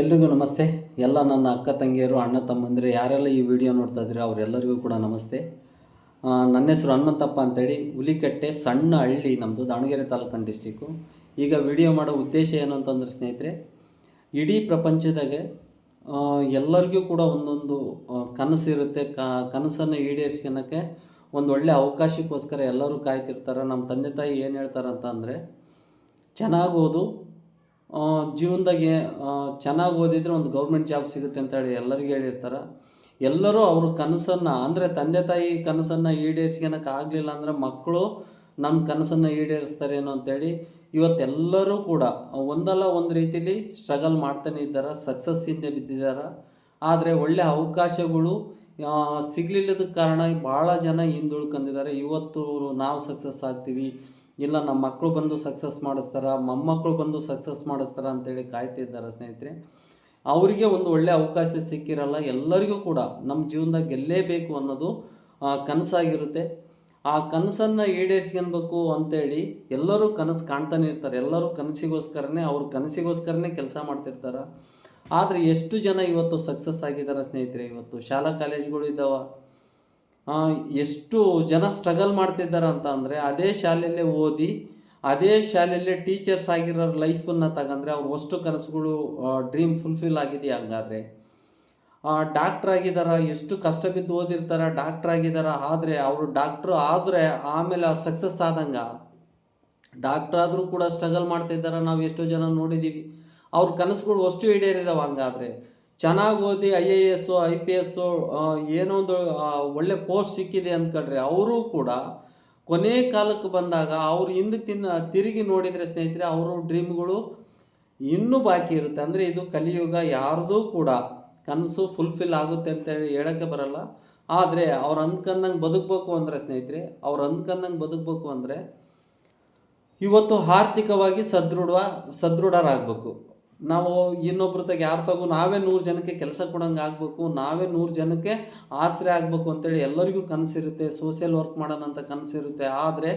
ಎಲ್ರಿಗೂ ನಮಸ್ತೆ. ಎಲ್ಲ ನನ್ನ ಅಕ್ಕ ತಂಗಿಯರು, ಅಣ್ಣ ತಮ್ಮಂದಿರು ಯಾರೆಲ್ಲ ಈ ವಿಡಿಯೋ ನೋಡ್ತಾ ಇದ್ದೀರಾ ಅವರೆಲ್ಲರಿಗೂ ಕೂಡ ನಮಸ್ತೆ. ನನ್ನ ಹೆಸರು ಹನುಮಂತಪ್ಪ ಅಂತೇಳಿ, ಹುಲಿಕಟ್ಟೆ ಸಣ್ಣ ಹಳ್ಳಿ ನಮ್ಮದು, ದಾವಣಗೆರೆ ತಾಲೂಕು ಡಿಸ್ಟಿಕ್ಕು. ಈಗ ವಿಡಿಯೋ ಮಾಡೋ ಉದ್ದೇಶ ಏನು ಅಂತಂದ್ರೆ ಸ್ನೇಹಿತರೆ, ಇಡೀ ಪ್ರಪಂಚದಾಗೆ ಎಲ್ಲರಿಗೂ ಕೂಡ ಒಂದೊಂದು ಕನಸಿರುತ್ತೆ. ಕನಸನ್ನು ಈಡೇರಿಸ್ಕೊಳಕ್ಕೆ ಒಂದು ಒಳ್ಳೆ ಅವಕಾಶಕ್ಕೋಸ್ಕರ ಎಲ್ಲರೂ ಕಾಯ್ತಿರ್ತಾರೆ. ನಮ್ಮ ತಂದೆ ತಾಯಿ ಏನು ಹೇಳ್ತಾರೆ ಅಂತ ಅಂದರೆ, ಚೆನ್ನಾಗಿ ಓದು, ಜೀವನದಾಗೆ ಚೆನ್ನಾಗಿ ಓದಿದರೆ ಒಂದು ಗೌರ್ಮೆಂಟ್ ಜಾಬ್ ಸಿಗುತ್ತೆ ಅಂತೇಳಿ ಎಲ್ಲರಿಗೂ ಹೇಳಿರ್ತಾರೆ. ಎಲ್ಲರೂ ಅವ್ರ ಕನಸನ್ನು ಅಂದರೆ ತಂದೆ ತಾಯಿ ಕನಸನ್ನು ಈಡೇರಿಸ್ಕೊಳಕ್ಕೆ ಆಗಲಿಲ್ಲ ಅಂದರೆ ಮಕ್ಕಳು ನಮ್ಮ ಕನಸನ್ನು ಈಡೇರಿಸ್ತಾರೇನೋ ಅಂತೇಳಿ ಇವತ್ತೆಲ್ಲರೂ ಕೂಡ ಒಂದಲ್ಲ ಒಂದು ರೀತಿಲಿ ಸ್ಟ್ರಗಲ್ ಮಾಡ್ತಾನೆ ಇದ್ದಾರೆ, ಸಕ್ಸಸ್ ಹಿಂದೆ ಬಿದ್ದಿದ್ದಾರೆ. ಆದರೆ ಒಳ್ಳೆಯ ಅವಕಾಶಗಳು ಸಿಗಲಿಲ್ಲದ ಕಾರಣ ಭಾಳ ಜನ ಹಿಂದುಳ್ಕೊಂಡಿದ್ದಾರೆ. ಇವತ್ತು ನಾವು ಸಕ್ಸಸ್ ಆಗ್ತೀವಿ, ಇಲ್ಲ ನಮ್ಮ ಮಕ್ಕಳು ಬಂದು ಸಕ್ಸಸ್ ಮಾಡಿಸ್ತಾರ, ಮೊಮ್ಮಕ್ಕಳು ಬಂದು ಸಕ್ಸಸ್ ಮಾಡಿಸ್ತಾರ ಅಂತೇಳಿ ಕಾಯ್ತಿದ್ದಾರೆ ಸ್ನೇಹಿತರೆ. ಅವರಿಗೆ ಒಂದು ಒಳ್ಳೆಯ ಅವಕಾಶ ಸಿಕ್ಕಿರಲ್ಲ. ಎಲ್ಲರಿಗೂ ಕೂಡ ನಮ್ಮ ಜೀವನದಾಗ ಗೆಲ್ಲೇಬೇಕು ಅನ್ನೋದು ಕನಸಾಗಿರುತ್ತೆ. ಆ ಕನಸನ್ನು ಈಡೇರಿಸ್ಕೊಳ್ಬೇಕು ಅಂತೇಳಿ ಎಲ್ಲರೂ ಕನಸು ಕಾಣ್ತಾನೆ ಇರ್ತಾರೆ. ಎಲ್ಲರೂ ಕನಸಿಗೋಸ್ಕರನೇ ಕೆಲಸ ಮಾಡ್ತಿರ್ತಾರೆ. ಆದರೆ ಎಷ್ಟು ಜನ ಇವತ್ತು ಸಕ್ಸಸ್ ಆಗಿದ್ದಾರೆ ಸ್ನೇಹಿತರೆ? ಇವತ್ತು ಶಾಲಾ ಕಾಲೇಜುಗಳು ಇದ್ದಾವೆ, ಎಷ್ಟು ಜನ ಸ್ಟ್ರಗಲ್ ಮಾಡ್ತಿದ್ದಾರೆ ಅಂತ ಅಂದರೆ, ಅದೇ ಶಾಲೆಯಲ್ಲೇ ಓದಿ ಅದೇ ಶಾಲೆಯಲ್ಲೇ ಟೀಚರ್ಸ್ ಆಗಿರೋ ಲೈಫನ್ನು ತಗೊಂಡ್ರೆ ಅವ್ರು ಅಷ್ಟು ಕನಸುಗಳು ಡ್ರೀಮ್ ಫುಲ್ಫಿಲ್ ಆಗಿದೆಯಾ? ಹಂಗಾದರೆ ಡಾಕ್ಟ್ರ್ ಆಗಿದ್ದಾರೆ, ಎಷ್ಟು ಕಷ್ಟ ಬಿದ್ದು ಓದಿರ್ತಾರೆ, ಡಾಕ್ಟ್ರ್ ಆಗಿದ್ದಾರೆ. ಆದರೆ ಅವರು ಡಾಕ್ಟ್ರು ಆದರೆ ಆಮೇಲೆ ಸಕ್ಸಸ್ ಆದಂಗೆ ಡಾಕ್ಟ್ರ್ ಆದರೂ ಕೂಡ ಸ್ಟ್ರಗಲ್ ಮಾಡ್ತಿದ್ದಾರೆ. ನಾವು ಎಷ್ಟೋ ಜನ ನೋಡಿದ್ದೀವಿ. ಅವ್ರ ಕನಸುಗಳು ಅಷ್ಟು ಈಡೇರಿದಾವೆ. ಹಂಗಾದರೆ ಚೆನ್ನಾಗಿ ಓದಿ IAS IPS ಏನೋ ಒಂದು ಒಳ್ಳೆ ಪೋಸ್ಟ್ ಸಿಕ್ಕಿದೆ ಅಂದ್ಕೊಂಡ್ರೆ ಅವರು ಕೂಡ ಕೊನೆ ಕಾಲಕ್ಕೆ ಬಂದಾಗ ಅವ್ರು ಹಿಂದಕ್ಕೆ ತಿರುಗಿ ನೋಡಿದರೆ ಸ್ನೇಹಿತರೆ, ಅವರು ಡ್ರೀಮ್ಗಳು ಇನ್ನೂ ಬಾಕಿ ಇರುತ್ತೆ. ಅಂದರೆ ಇದು ಕಲಿಯುಗ, ಯಾರ್ದೂ ಕೂಡ ಕನಸು ಫುಲ್ಫಿಲ್ ಆಗುತ್ತೆ ಅಂತೇಳಿ ಹೇಳೋಕ್ಕೆ ಬರಲ್ಲ. ಆದರೆ ಅವ್ರು ಅಂದ್ಕೊಂಡಂಗೆ ಬದುಕಬೇಕು ಅಂದರೆ ಸ್ನೇಹಿತರೆ, ಬದುಕಬೇಕು ಅಂದರೆ ಇವತ್ತು ಆರ್ಥಿಕವಾಗಿ ಸದೃಢರಾಗಬೇಕು. ನಾವು ಇನ್ನೊಬ್ರ ಯಾರ ತಗೋ ನಾವೇ 100 ಜನಕ್ಕೆ ಕೆಲಸ ಕೊಡೋಂಗೆ ಆಗಬೇಕು, ನಾವೇ 100 ಜನಕ್ಕೆ ಆಸರೆ ಆಗಬೇಕು ಅಂತೇಳಿ ಎಲ್ಲರಿಗೂ ಕನಸಿರುತ್ತೆ. ಸೋಷಿಯಲ್ ವರ್ಕ್ ಮಾಡೋಣ ಅಂತ ಕನಸಿರುತ್ತೆ. ಆದರೆ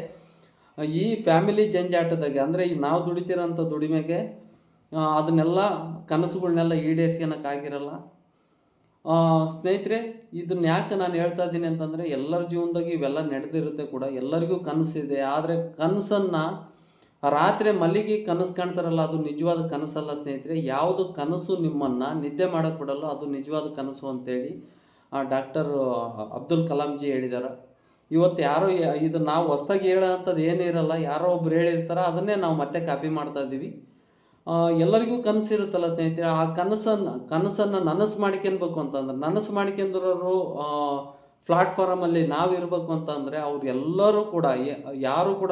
ಈ ಫ್ಯಾಮಿಲಿ ಜಂಜಾಟದಾಗೆ ಅಂದರೆ ಈ ನಾವು ದುಡಿತಿರೋಂಥ ದುಡಿಮೆಗೆ ಅದನ್ನೆಲ್ಲ ಕನಸುಗಳನ್ನೆಲ್ಲ ಈಡೇರಿಸ್ಕೊಳಕ್ಕಾಗಿರಲ್ಲ ಸ್ನೇಹಿತರೆ. ಇದನ್ನ ಯಾಕೆ ನಾನು ಹೇಳ್ತಾ ಇದ್ದೀನಿ ಅಂತಂದರೆ, ಎಲ್ಲರ ಜೀವನದಾಗ ಇವೆಲ್ಲ ನಡೆದಿರುತ್ತೆ ಕೂಡ, ಎಲ್ಲರಿಗೂ ಕನಸಿದೆ. ಆದರೆ ಕನಸನ್ನು ರಾತ್ರಿ ಮಲ್ಲಿಗೆ ಕನಸು ಕಾಣ್ತಾರಲ್ಲ, ಅದು ನಿಜವಾದ ಕನಸಲ್ಲ ಸ್ನೇಹಿತರೆ. ಯಾವುದು ಕನಸು ನಿಮ್ಮನ್ನು ನಿದ್ದೆ ಮಾಡೋಕ್ಕೆ ಬಿಡಲ್ಲ, ಅದು ನಿಜವಾದ ಕನಸು ಅಂತೇಳಿ ಡಾಕ್ಟರ್ ಅಬ್ದುಲ್ ಕಲಾಂ ಜಿ ಹೇಳಿದ್ದಾರೆ. ಇವತ್ತು ಯಾರೋ ಇದು ನಾವು ಹೊಸ್ದಾಗಿ ಹೇಳೋಂಥದ್ದು ಏನಿರಲ್ಲ, ಯಾರೋ ಒಬ್ರು ಹೇಳಿರ್ತಾರೆ, ಅದನ್ನೇ ನಾವು ಮತ್ತೆ ಕಾಪಿ ಮಾಡ್ತಾ ಇದ್ದೀವಿ. ಎಲ್ಲರಿಗೂ ಕನಸಿರುತ್ತಲ್ಲ ಸ್ನೇಹಿತರೆ. ಆ ಕನಸನ್ನು ನನಸು ಮಾಡ್ಕೊಳ್ಬೇಕು ಅಂತಂದ್ರೆ, ನನಸು ಮಾಡ್ಕೊಂಡಿರೋರು ಪ್ಲಾಟ್ಫಾರಮಲ್ಲಿ ನಾವು ಇರಬೇಕು ಅಂತಂದರೆ ಅವ್ರು ಎಲ್ಲರೂ ಕೂಡ ಯಾರು ಕೂಡ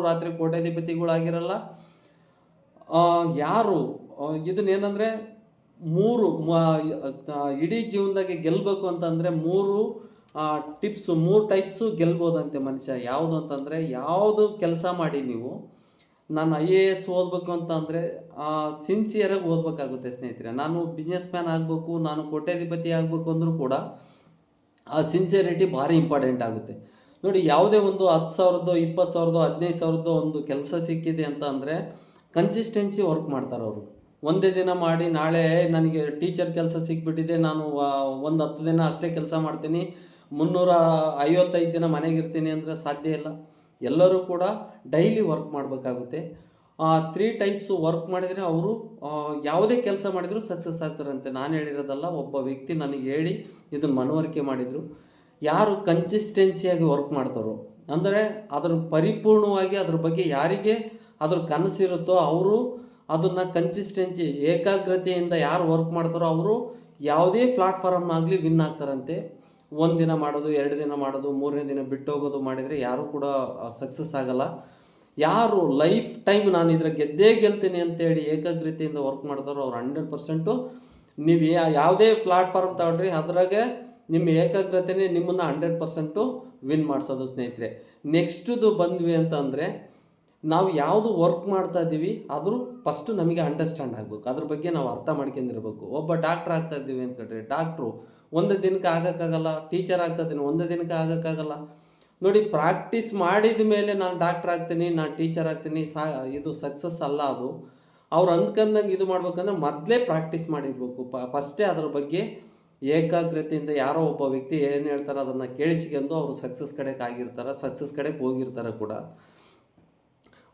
ರಾತ್ರಿ ಕೋಟ್ಯಾಧಿಪತಿಗಳಾಗಿರಲ್ಲ. ಯಾರು ಇದನ್ನೇನೆಂದರೆ ಇಡೀ ಜೀವನದಾಗೆ ಗೆಲ್ಲಬೇಕು ಅಂತಂದರೆ 3 ಟೈಪ್ಸು ಗೆಲ್ಬೋದಂತೆ ಮನುಷ್ಯ. ಯಾವುದು ಅಂತಂದರೆ, ಯಾವುದು ಕೆಲಸ ಮಾಡಿ ನೀವು, ನಾನು IAS ಓದಬೇಕು ಅಂತಂದರೆ ಸಿನ್ಸಿಯರಾಗಿ ಓದಬೇಕಾಗುತ್ತೆ ಸ್ನೇಹಿತರೆ. ನಾನು ಬಿಸ್ನೆಸ್ ಮ್ಯಾನ್ ಆಗಬೇಕು, ನಾನು ಕೋಟ್ಯಾಧಿಪತಿ ಆಗಬೇಕು ಅಂದರೂ ಕೂಡ ಆ ಸಿನ್ಸಿಯರಿಟಿ ಭಾರಿ ಇಂಪಾರ್ಟೆಂಟ್ ಆಗುತ್ತೆ. ನೋಡಿ, ಯಾವುದೇ ಒಂದು 10,000 20,000 15,000 ಒಂದು ಕೆಲಸ ಸಿಕ್ಕಿದೆ ಅಂತ ಅಂದರೆ ಕನ್ಸಿಸ್ಟೆನ್ಸಿ ವರ್ಕ್ ಮಾಡ್ತಾರೆ ಅವರು. ಒಂದೇ ದಿನ ಮಾಡಿ ನಾಳೆ ನನಗೆ ಟೀಚರ್ ಕೆಲಸ ಸಿಕ್ಬಿಟ್ಟಿದೆ, ನಾನು ಒಂದು 10 ದಿನ ಅಷ್ಟೇ ಕೆಲಸ ಮಾಡ್ತೀನಿ, 355 ದಿನ ಮನೆಗಿರ್ತೀನಿ ಅಂದರೆ ಸಾಧ್ಯ ಇಲ್ಲ. ಎಲ್ಲರೂ ಕೂಡ ಡೈಲಿ ವರ್ಕ್ ಮಾಡಬೇಕಾಗುತ್ತೆ. 3 ಟೈಪ್ಸು ವರ್ಕ್ ಮಾಡಿದರೆ ಅವರು ಯಾವುದೇ ಕೆಲಸ ಮಾಡಿದರೂ ಸಕ್ಸಸ್ ಆಗ್ತಾರಂತೆ. ನಾನು ಹೇಳಿರೋದಲ್ಲ, ಒಬ್ಬ ವ್ಯಕ್ತಿ ನನಗೆ ಹೇಳಿ ಇದನ್ನು ಮನವರಿಕೆ ಮಾಡಿದರು. ಯಾರು ಕನ್ಸಿಸ್ಟೆನ್ಸಿಯಾಗಿ ವರ್ಕ್ ಮಾಡ್ತಾರೋ, ಅಂದರೆ ಅದರ ಪರಿಪೂರ್ಣವಾಗಿ ಅದ್ರ ಬಗ್ಗೆ ಯಾರಿಗೆ ಅದ್ರ ಕನಸಿರುತ್ತೋ ಅವರು ಅದನ್ನು ಕನ್ಸಿಸ್ಟೆನ್ಸಿ ಏಕಾಗ್ರತೆಯಿಂದ ಯಾರು ವರ್ಕ್ ಮಾಡ್ತಾರೋ ಅವರು ಯಾವುದೇ ಪ್ಲಾಟ್ಫಾರ್ಮ್ನಾಗಲಿ ವಿನ್ ಆಗ್ತಾರಂತೆ. 1 ದಿನ ಮಾಡೋದು, 2 ದಿನ ಮಾಡೋದು, 3ನೇ ದಿನ ಬಿಟ್ಟು ಹೋಗೋದು ಮಾಡಿದರೆ ಯಾರೂ ಕೂಡ ಸಕ್ಸಸ್ ಆಗಲ್ಲ. ಯಾರು ಲೈಫ್ ಟೈಮ್ ನಾನು ಇದ್ರ ಗೆದ್ದೇ ಗೆಲ್ತೀನಿ ಅಂತೇಳಿ ಏಕಾಗ್ರತೆಯಿಂದ ವರ್ಕ್ ಮಾಡ್ತಾರೋ ಅವ್ರು 100% ನೀವು ಯಾವುದೇ ಪ್ಲಾಟ್ಫಾರ್ಮ್ ತಗೊಂಡ್ರಿ ಅದ್ರಾಗೆ ನಿಮ್ಮ ಏಕಾಗ್ರತೆನೇ ನಿಮ್ಮನ್ನು 100% ವಿನ್ ಮಾಡಿಸೋದು ಸ್ನೇಹಿತರೆ. ನೆಕ್ಸ್ಟದು ಬಂದ್ವಿ ಅಂತಂದರೆ, ನಾವು ಯಾವುದು ವರ್ಕ್ ಮಾಡ್ತಾ ಇದ್ದೀವಿ ಅದ್ರ ಫಸ್ಟು ನಮಗೆ ಅಂಡರ್ಸ್ಟ್ಯಾಂಡ್ ಆಗಬೇಕು, ಅದ್ರ ಬಗ್ಗೆ ನಾವು ಅರ್ಥ ಮಾಡ್ಕೊಂಡಿರ್ಬೇಕು. ಒಬ್ಬ ಡಾಕ್ಟ್ರ್ ಆಗ್ತಾ ಇದ್ದೀವಿ ಅಂದ್ಕೊಂಡ್ರೆ, ಡಾಕ್ಟ್ರು ಒಂದು ದಿನಕ್ಕೆ ಆಗೋಕ್ಕಾಗಲ್ಲ. ಟೀಚರ್ ಆಗ್ತಾ ಇದ್ದೀನಿ, ಒಂದು ದಿನಕ್ಕೆ ಆಗೋಕ್ಕಾಗಲ್ಲ. ನೋಡಿ, ಪ್ರಾಕ್ಟೀಸ್ ಮಾಡಿದ ಮೇಲೆ ನಾನು ಡಾಕ್ಟ್ರ್ ಆಗ್ತೀನಿ, ನಾನು ಟೀಚರ್ ಆಗ್ತೀನಿ, ಇದು ಸಕ್ಸಸ್ ಅಲ್ಲ. ಅದು ಅವ್ರು ಅಂದ್ಕೊಂಡಂಗೆ ಇದು ಮಾಡ್ಬೇಕಂದ್ರೆ ಮೊದಲೇ ಪ್ರಾಕ್ಟೀಸ್ ಮಾಡಿರ್ಬೇಕು. ಫಸ್ಟೇ ಅದ್ರ ಬಗ್ಗೆ ಏಕಾಗ್ರತೆಯಿಂದ ಯಾರೋ ಒಬ್ಬ ವ್ಯಕ್ತಿ ಏನು ಹೇಳ್ತಾರೆ ಅದನ್ನು ಕೇಳಿಸ್ಕೊಂಡು ಅವರು ಸಕ್ಸಸ್ ಕಡೆಗೆ ಆಗಿರ್ತಾರೆ, ಸಕ್ಸಸ್ ಕಡೆಗೆ ಹೋಗಿರ್ತಾರೆ ಕೂಡ.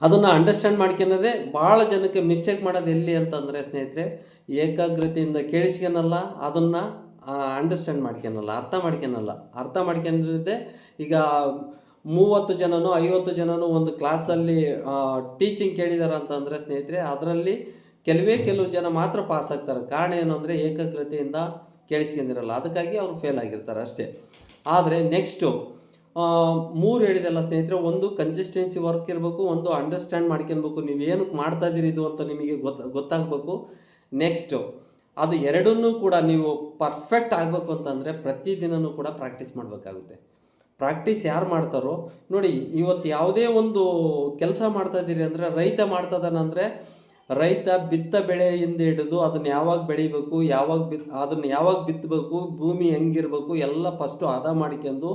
ಅದನ್ನು ಅಂಡರ್ಸ್ಟ್ಯಾಂಡ್ ಮಾಡ್ಕೊಳೋದೇ ಭಾಳ ಜನಕ್ಕೆ ಮಿಸ್ಟೇಕ್ ಮಾಡೋದು ಎಲ್ಲಿ ಅಂತಂದರೆ ಸ್ನೇಹಿತರೆ, ಏಕಾಗ್ರತೆಯಿಂದ ಕೇಳಿಸ್ಕೊಳಲ್ಲ, ಅದನ್ನು ಅಂಡರ್ಸ್ಟ್ಯಾಂಡ್ ಮಾಡ್ಕೊಳಲ್ಲ, ಅರ್ಥ ಮಾಡ್ಕೊಂಡಿದ್ದೆ. ಈಗ 30 ಜನನೋ 50 ಜನನೋ ಒಂದು ಕ್ಲಾಸಲ್ಲಿ ಟೀಚಿಂಗ್ ಕೇಳಿದಾರೆ ಅಂತಂದರೆ ಸ್ನೇಹಿತರೆ, ಅದರಲ್ಲಿ ಕೆಲವು ಜನ ಮಾತ್ರ ಪಾಸ್ ಆಗ್ತಾರೆ. ಕಾರಣ ಏನು ಅಂದರೆ ಏಕಾಗ್ರತೆಯಿಂದ ಕೇಳಿಸ್ಕೊಂಡಿರಲ್ಲ, ಅದಕ್ಕಾಗಿ ಅವರು ಫೇಲ್ ಆಗಿರ್ತಾರೆ ಅಷ್ಟೇ. ಆದರೆ ನೆಕ್ಸ್ಟು 3 ಹೇಳಿದೆಲ್ಲ ಸ್ನೇಹಿತರೆ, ಒಂದು ಕನ್ಸಿಸ್ಟೆನ್ಸಿ ವರ್ಕ್ ಇರಬೇಕು, ಒಂದು ಅಂಡರ್ಸ್ಟ್ಯಾಂಡ್ ಮಾಡ್ಕೊಬೇಕು, ನೀವು ಏನಕ್ಕೆ ಮಾಡ್ತಾ ಇದ್ದೀರಿ ಇದು ಅಂತ ನಿಮಗೆ ಗೊತ್ತಾಗಬೇಕು. ನೆಕ್ಸ್ಟು ಅದು ಎರಡನ್ನೂ ಕೂಡ ನೀವು ಪರ್ಫೆಕ್ಟ್ ಆಗಬೇಕು ಅಂತಂದರೆ ಪ್ರತಿದಿನವೂ ಕೂಡ ಪ್ರಾಕ್ಟೀಸ್ ಮಾಡಬೇಕಾಗುತ್ತೆ. ಪ್ರಾಕ್ಟೀಸ್ ಯಾರು ಮಾಡ್ತಾರೋ ನೋಡಿ, ಇವತ್ತು ಯಾವುದೇ ಒಂದು ಕೆಲಸ ಮಾಡ್ತಾ ಇದ್ದೀರಿ ಅಂದರೆ, ರೈತ ಮಾಡ್ತದಾನಂದರೆ ರೈತ ಬಿತ್ತ ಬೆಳೆಯಿಂದ ಹಿಡಿದು ಅದನ್ನು ಯಾವಾಗ ಬೆಳಿಬೇಕು, ಅದನ್ನು ಯಾವಾಗ ಬಿತ್ತಬೇಕು, ಭೂಮಿ ಹೆಂಗಿರಬೇಕು ಎಲ್ಲ ಫಸ್ಟು ಹದ ಮಾಡ್ಕೊಂಡು,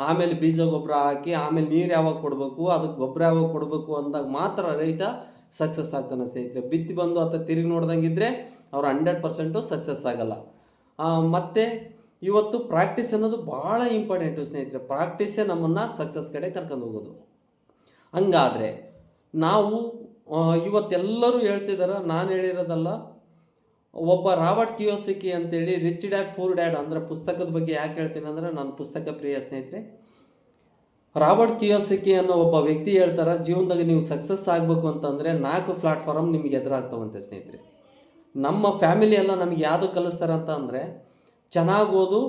ಆಮೇಲೆ ಬೀಜ ಗೊಬ್ಬರ ಹಾಕಿ, ಆಮೇಲೆ ನೀರು ಯಾವಾಗ ಕೊಡಬೇಕು, ಅದಕ್ಕೆ ಗೊಬ್ಬರ ಯಾವಾಗ ಕೊಡಬೇಕು ಅಂದಾಗ ಮಾತ್ರ ರೈತ ಸಕ್ಸಸ್ ಆಗ್ತಾನೆ ಸ್ನೇಹಿತರೆ. ಬಿತ್ತಿ ಬಂದು ಅಥವಾ ತಿರುಗಿ ನೋಡ್ದಂಗಿದ್ರೆ ಅವ್ರು 100% ಸಕ್ಸಸ್ ಆಗಲ್ಲ. ಮತ್ತು ಇವತ್ತು ಪ್ರಾಕ್ಟೀಸ್ ಅನ್ನೋದು ಭಾಳ ಇಂಪಾರ್ಟೆಂಟು ಸ್ನೇಹಿತರೆ. ಪ್ರಾಕ್ಟೀಸೇ ನಮ್ಮನ್ನು ಸಕ್ಸಸ್ ಕಡೆ ಕರ್ಕೊಂಡು ಹೋಗೋದು. ಹಂಗಾದರೆ ನಾವು ಇವತ್ತೆಲ್ಲರೂ ಹೇಳ್ತಿದ್ದಾರೆ, ನಾನು ಹೇಳಿರೋದಲ್ಲ. ಒಬ್ಬ ರಾಬರ್ಟ್ ಕಿಯೋಸಕಿ ಅಂತೇಳಿ ರಿಚ್ ಡ್ಯಾಡ್ ಪೂರ್ ಡ್ಯಾಡ್ ಅಂದರೆ ಪುಸ್ತಕದ ಬಗ್ಗೆ ಯಾಕೆ ಹೇಳ್ತೀನಿ ಅಂದರೆ, ನಾನು ಪುಸ್ತಕ ಪ್ರಿಯ ಸ್ನೇಹಿತರೆ. ರಾಬರ್ಟ್ ಕಿಯೋಸಕಿ ಅನ್ನೋ ಒಬ್ಬ ವ್ಯಕ್ತಿ ಹೇಳ್ತಾರೆ, ಜೀವನದಾಗ ನೀವು ಸಕ್ಸಸ್ ಆಗಬೇಕು ಅಂತಂದರೆ 4 ಪ್ಲಾಟ್ಫಾರ್ಮ್ ನಿಮಗೆ ಎದುರಾಗ್ತಾವಂತೆ ಸ್ನೇಹಿತರೆ. ನಮ್ಮ ಫ್ಯಾಮಿಲಿ ಎಲ್ಲ ನಮಗೆ ಯಾವುದು ಕಲಿಸ್ತಾರೆ ಅಂತ ಅಂದರೆ, ಚೆನ್ನಾಗಿ ಓದು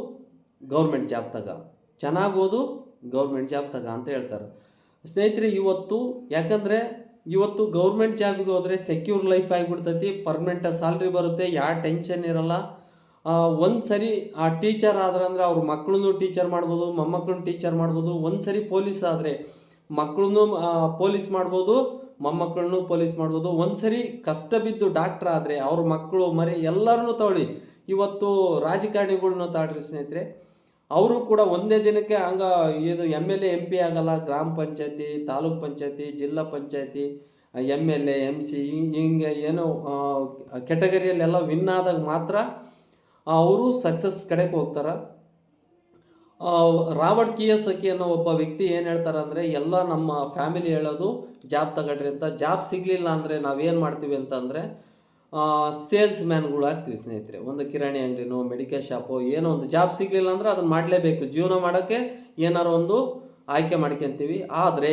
ಗೌರ್ಮೆಂಟ್ ಜಾಬ್ ತಗ ಅಂತ ಹೇಳ್ತಾರೆ ಸ್ನೇಹಿತರೆ. ಯಾಕಂದರೆ ಇವತ್ತು ಗೌರ್ಮೆಂಟ್ ಜಾಬಿಗೆ ಹೋದರೆ ಸೆಕ್ಯೂರ್ ಲೈಫ್ ಆಗಿಬಿಡ್ತೈತಿ, ಪರ್ಮನೆಂಟ್ ಸ್ಯಾಲ್ರಿ ಬರುತ್ತೆ, ಯಾವ ಟೆನ್ಷನ್ ಇರಲ್ಲ. ಒಂದು ಸರಿ ಆ ಟೀಚರ್ ಆದ್ರಂದ್ರೆ ಅವ್ರ ಮಕ್ಕಳನ್ನು ಟೀಚರ್ ಮಾಡ್ಬೋದು, ಮೊಮ್ಮಕ್ಕಳನ್ನ ಟೀಚರ್ ಮಾಡ್ಬೋದು. ಒಂದು ಸರಿ ಪೊಲೀಸ್ ಆದರೆ ಮಕ್ಕಳನ್ನು ಪೊಲೀಸ್ ಮಾಡ್ಬೋದು, ಮೊಮ್ಮಕ್ಕಳನ್ನು ಪೊಲೀಸ್ ಮಾಡ್ಬೋದು. ಒಂದು ಸರಿ ಕಷ್ಟ ಬಿದ್ದು ಡಾಕ್ಟ್ರ್ ಆದರೆ ಅವ್ರ ಮಕ್ಕಳು ಮರಿ ಎಲ್ಲರನ್ನೂ ತಗೊಳ್ಳಿ. ಇವತ್ತು ರಾಜಕಾರಣಿಗಳ್ನ ತಾಳ್ರಿ ಸ್ನೇಹಿತರೆ, ಅವರು ಕೂಡ ಒಂದೇ ದಿನಕ್ಕೆ ಇದು MLA MP ಆಗಲ್ಲ. ಗ್ರಾಮ ಪಂಚಾಯತಿ, ತಾಲೂಕ್ ಪಂಚಾಯತಿ, ಜಿಲ್ಲಾ ಪಂಚಾಯತಿ, MLA MC ಹಿಂಗೆ ಏನೋ ಕೆಟಗರಿಯಲ್ಲೆಲ್ಲ ವಿನ್ ಆದಾಗ ಮಾತ್ರ ಅವರು ಸಕ್ಸಸ್ ಕಡೆಗೆ ಹೋಗ್ತಾರೆ. ರಾಬರ್ಟ್ ಕಿಯೋಸಕಿ ಅನ್ನೋ ಒಬ್ಬ ವ್ಯಕ್ತಿ ಏನು ಹೇಳ್ತಾರೆ ಅಂದರೆ, ಎಲ್ಲ ನಮ್ಮ ಫ್ಯಾಮಿಲಿ ಹೇಳೋದು ಜಾಬ್ ತಗೊಳ್ರಿ ಅಂತ. ಜಾಬ್ ಸಿಗಲಿಲ್ಲ ಅಂದರೆ ನಾವೇನು ಮಾಡ್ತೀವಿ ಅಂತಂದರೆ ಸೇಲ್ಸ್ ಮ್ಯಾನ್ಗಳು ಆಗ್ತೀವಿ ಸ್ನೇಹಿತರೆ. ಒಂದು ಕಿರಾಣಿ ಅಂಗಡಿನೋ ಮೆಡಿಕಲ್ ಶಾಪೋ ಏನೋ ಒಂದು ಜಾಬ್ ಸಿಗಲಿಲ್ಲ ಅಂದರೆ ಅದನ್ನು ಮಾಡಲೇಬೇಕು. ಜೀವನ ಮಾಡೋಕ್ಕೆ ಏನಾರು ಒಂದು ಆಯ್ಕೆ ಮಾಡ್ಕೊತೀವಿ. ಆದರೆ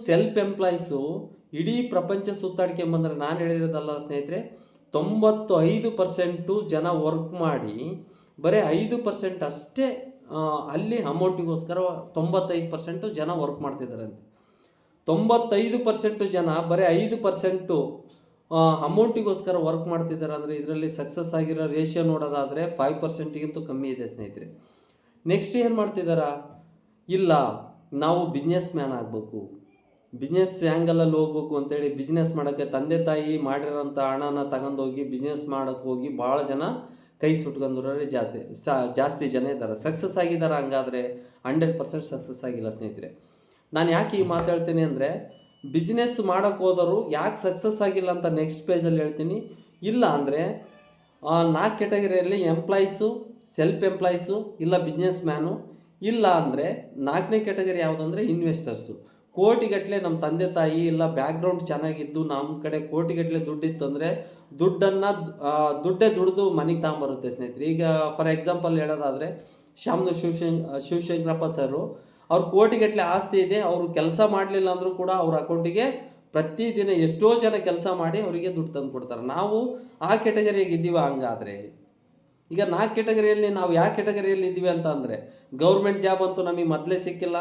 ಸೆಲ್ಫ್ ಎಂಪ್ಲಾಯ್ಸು ಇಡೀ ಪ್ರಪಂಚ ಸುತ್ತಾಡ್ಕೊಂಬಂದ್ರೆ, ನಾನು ಹೇಳಿರೋದಲ್ಲ ಸ್ನೇಹಿತರೆ, 95% ಜನ ವರ್ಕ್ ಮಾಡಿ ಬರೀ 5% ಅಷ್ಟೇ ಅಲ್ಲಿ ಅಮೌಂಟಿಗೋಸ್ಕರ 95% ಜನ ವರ್ಕ್ ಮಾಡ್ತಿದ್ದಾರಂತೆ. 95% ಜನ ಬರೀ 5% ಅಮೌಂಟಿಗೋಸ್ಕರ ವರ್ಕ್ ಮಾಡ್ತಿದ್ದಾರೆ ಅಂದರೆ, ಇದರಲ್ಲಿ ಸಕ್ಸಸ್ ಆಗಿರೋ ರೇಷಿಯೋ ನೋಡೋದಾದರೆ 5%ಗಿಂತೂ ಕಮ್ಮಿ ಇದೆ ಸ್ನೇಹಿತರೆ. ನೆಕ್ಸ್ಟ್ ಏನು ಮಾಡ್ತಿದ್ದಾರಾ, ಇಲ್ಲ ನಾವು ಬಿಸ್ನೆಸ್ ಮ್ಯಾನ್ ಆಗಬೇಕು, ಬಿಸ್ನೆಸ್ ಆ್ಯಂಗಲಲ್ಲಿ ಹೋಗ್ಬೇಕು ಅಂತೇಳಿ ಬಿಸ್ನೆಸ್ ಮಾಡೋಕ್ಕೆ ತಂದೆ ತಾಯಿ ಮಾಡಿರೋಂಥ ಹಣನ ತಗೊಂಡೋಗಿ ಬಿಸ್ನೆಸ್ ಮಾಡೋಕ್ಕೆ ಹೋಗಿ ಭಾಳ ಜನ ಕೈ ಸುಟ್ಕೊಂಡ್ರೆ ಜಾಸ್ತಿ ಜನ ಇದ್ದಾರೆ. ಸಕ್ಸಸ್ ಆಗಿದ್ದಾರೆ. ಹಂಗಾದರೆ 100% ಸಕ್ಸಸ್ ಆಗಿಲ್ಲ ಸ್ನೇಹಿತರೆ. ನಾನು ಯಾಕೆ ಈ ಮಾತಾಡ್ತೀನಿ ಅಂದರೆ, ಬಿಸ್ನೆಸ್ ಮಾಡೋಕ್ಕೆ ಹೋದವರು ಯಾಕೆ ಸಕ್ಸಸ್ ಆಗಿಲ್ಲ ಅಂತ ನೆಕ್ಸ್ಟ್ ಪೇಜಲ್ಲಿ ಹೇಳ್ತೀನಿ. ಇಲ್ಲ ಅಂದರೆ 4 ಕೆಟಗರಿಯಲ್ಲಿ ಎಂಪ್ಲಾಯೀಸು, ಸೆಲ್ಫ್ ಎಂಪ್ಲಾಯೀಸು, ಇಲ್ಲ ಬಿಸ್ನೆಸ್ ಮ್ಯಾನು, ಇಲ್ಲ ಅಂದರೆ 4ನೇ ಕೆಟಗರಿ ಯಾವುದಂದರೆ ಇನ್ವೆಸ್ಟರ್ಸು. ಕೋಟಿಗಟ್ಟಲೆ ನಮ್ಮ ತಂದೆ ತಾಯಿ ಇಲ್ಲ ಬ್ಯಾಕ್ಗ್ರೌಂಡ್ ಚೆನ್ನಾಗಿದ್ದು ನಮ್ಮ ಕಡೆ ಕೋಟಿಗಟ್ಟಲೆ ದುಡ್ಡಿತ್ತು ಅಂದರೆ ದುಡ್ಡೇ ದುಡ್ದು ಮನೆಗೆ ತಗೊಂಬರುತ್ತೆ ಸ್ನೇಹಿತರೆ. ಈಗ ಫಾರ್ ಎಕ್ಸಾಂಪಲ್ ಹೇಳೋದಾದರೆ ಶಾಮನು ಶಿವಶಂಕರಪ್ಪ ಸರು, ಅವ್ರು ಕೋಟಿಗಟ್ಟಲೆ ಆಸ್ತಿ ಇದೆ, ಅವರು ಕೆಲಸ ಮಾಡಲಿಲ್ಲ ಅಂದರೂ ಕೂಡ ಅವ್ರ ಅಕೌಂಟಿಗೆ ಪ್ರತಿದಿನ ಎಷ್ಟೋ ಜನ ಕೆಲಸ ಮಾಡಿ ಅವರಿಗೆ ದುಡ್ಡು ತಂದು ಕೊಡ್ತಾರೆ. ನಾವು ಆ ಕೆಟಗರಿಯಾಗಿ ಇದ್ದೀವ. ಹಂಗಾದರೆ ಈಗ 4 ಕೆಟಗರಿಯಲ್ಲಿ ನಾವು ಯಾವ ಕೆಟಗರಿಯಲ್ಲಿ ಇದ್ದೀವಿ ಅಂತ ಅಂದರೆ, ಗೌರ್ಮೆಂಟ್ ಜಾಬ್ ಅಂತೂ ನಮಗೆ ಮೊದಲೇ ಸಿಕ್ಕಿಲ್ಲ.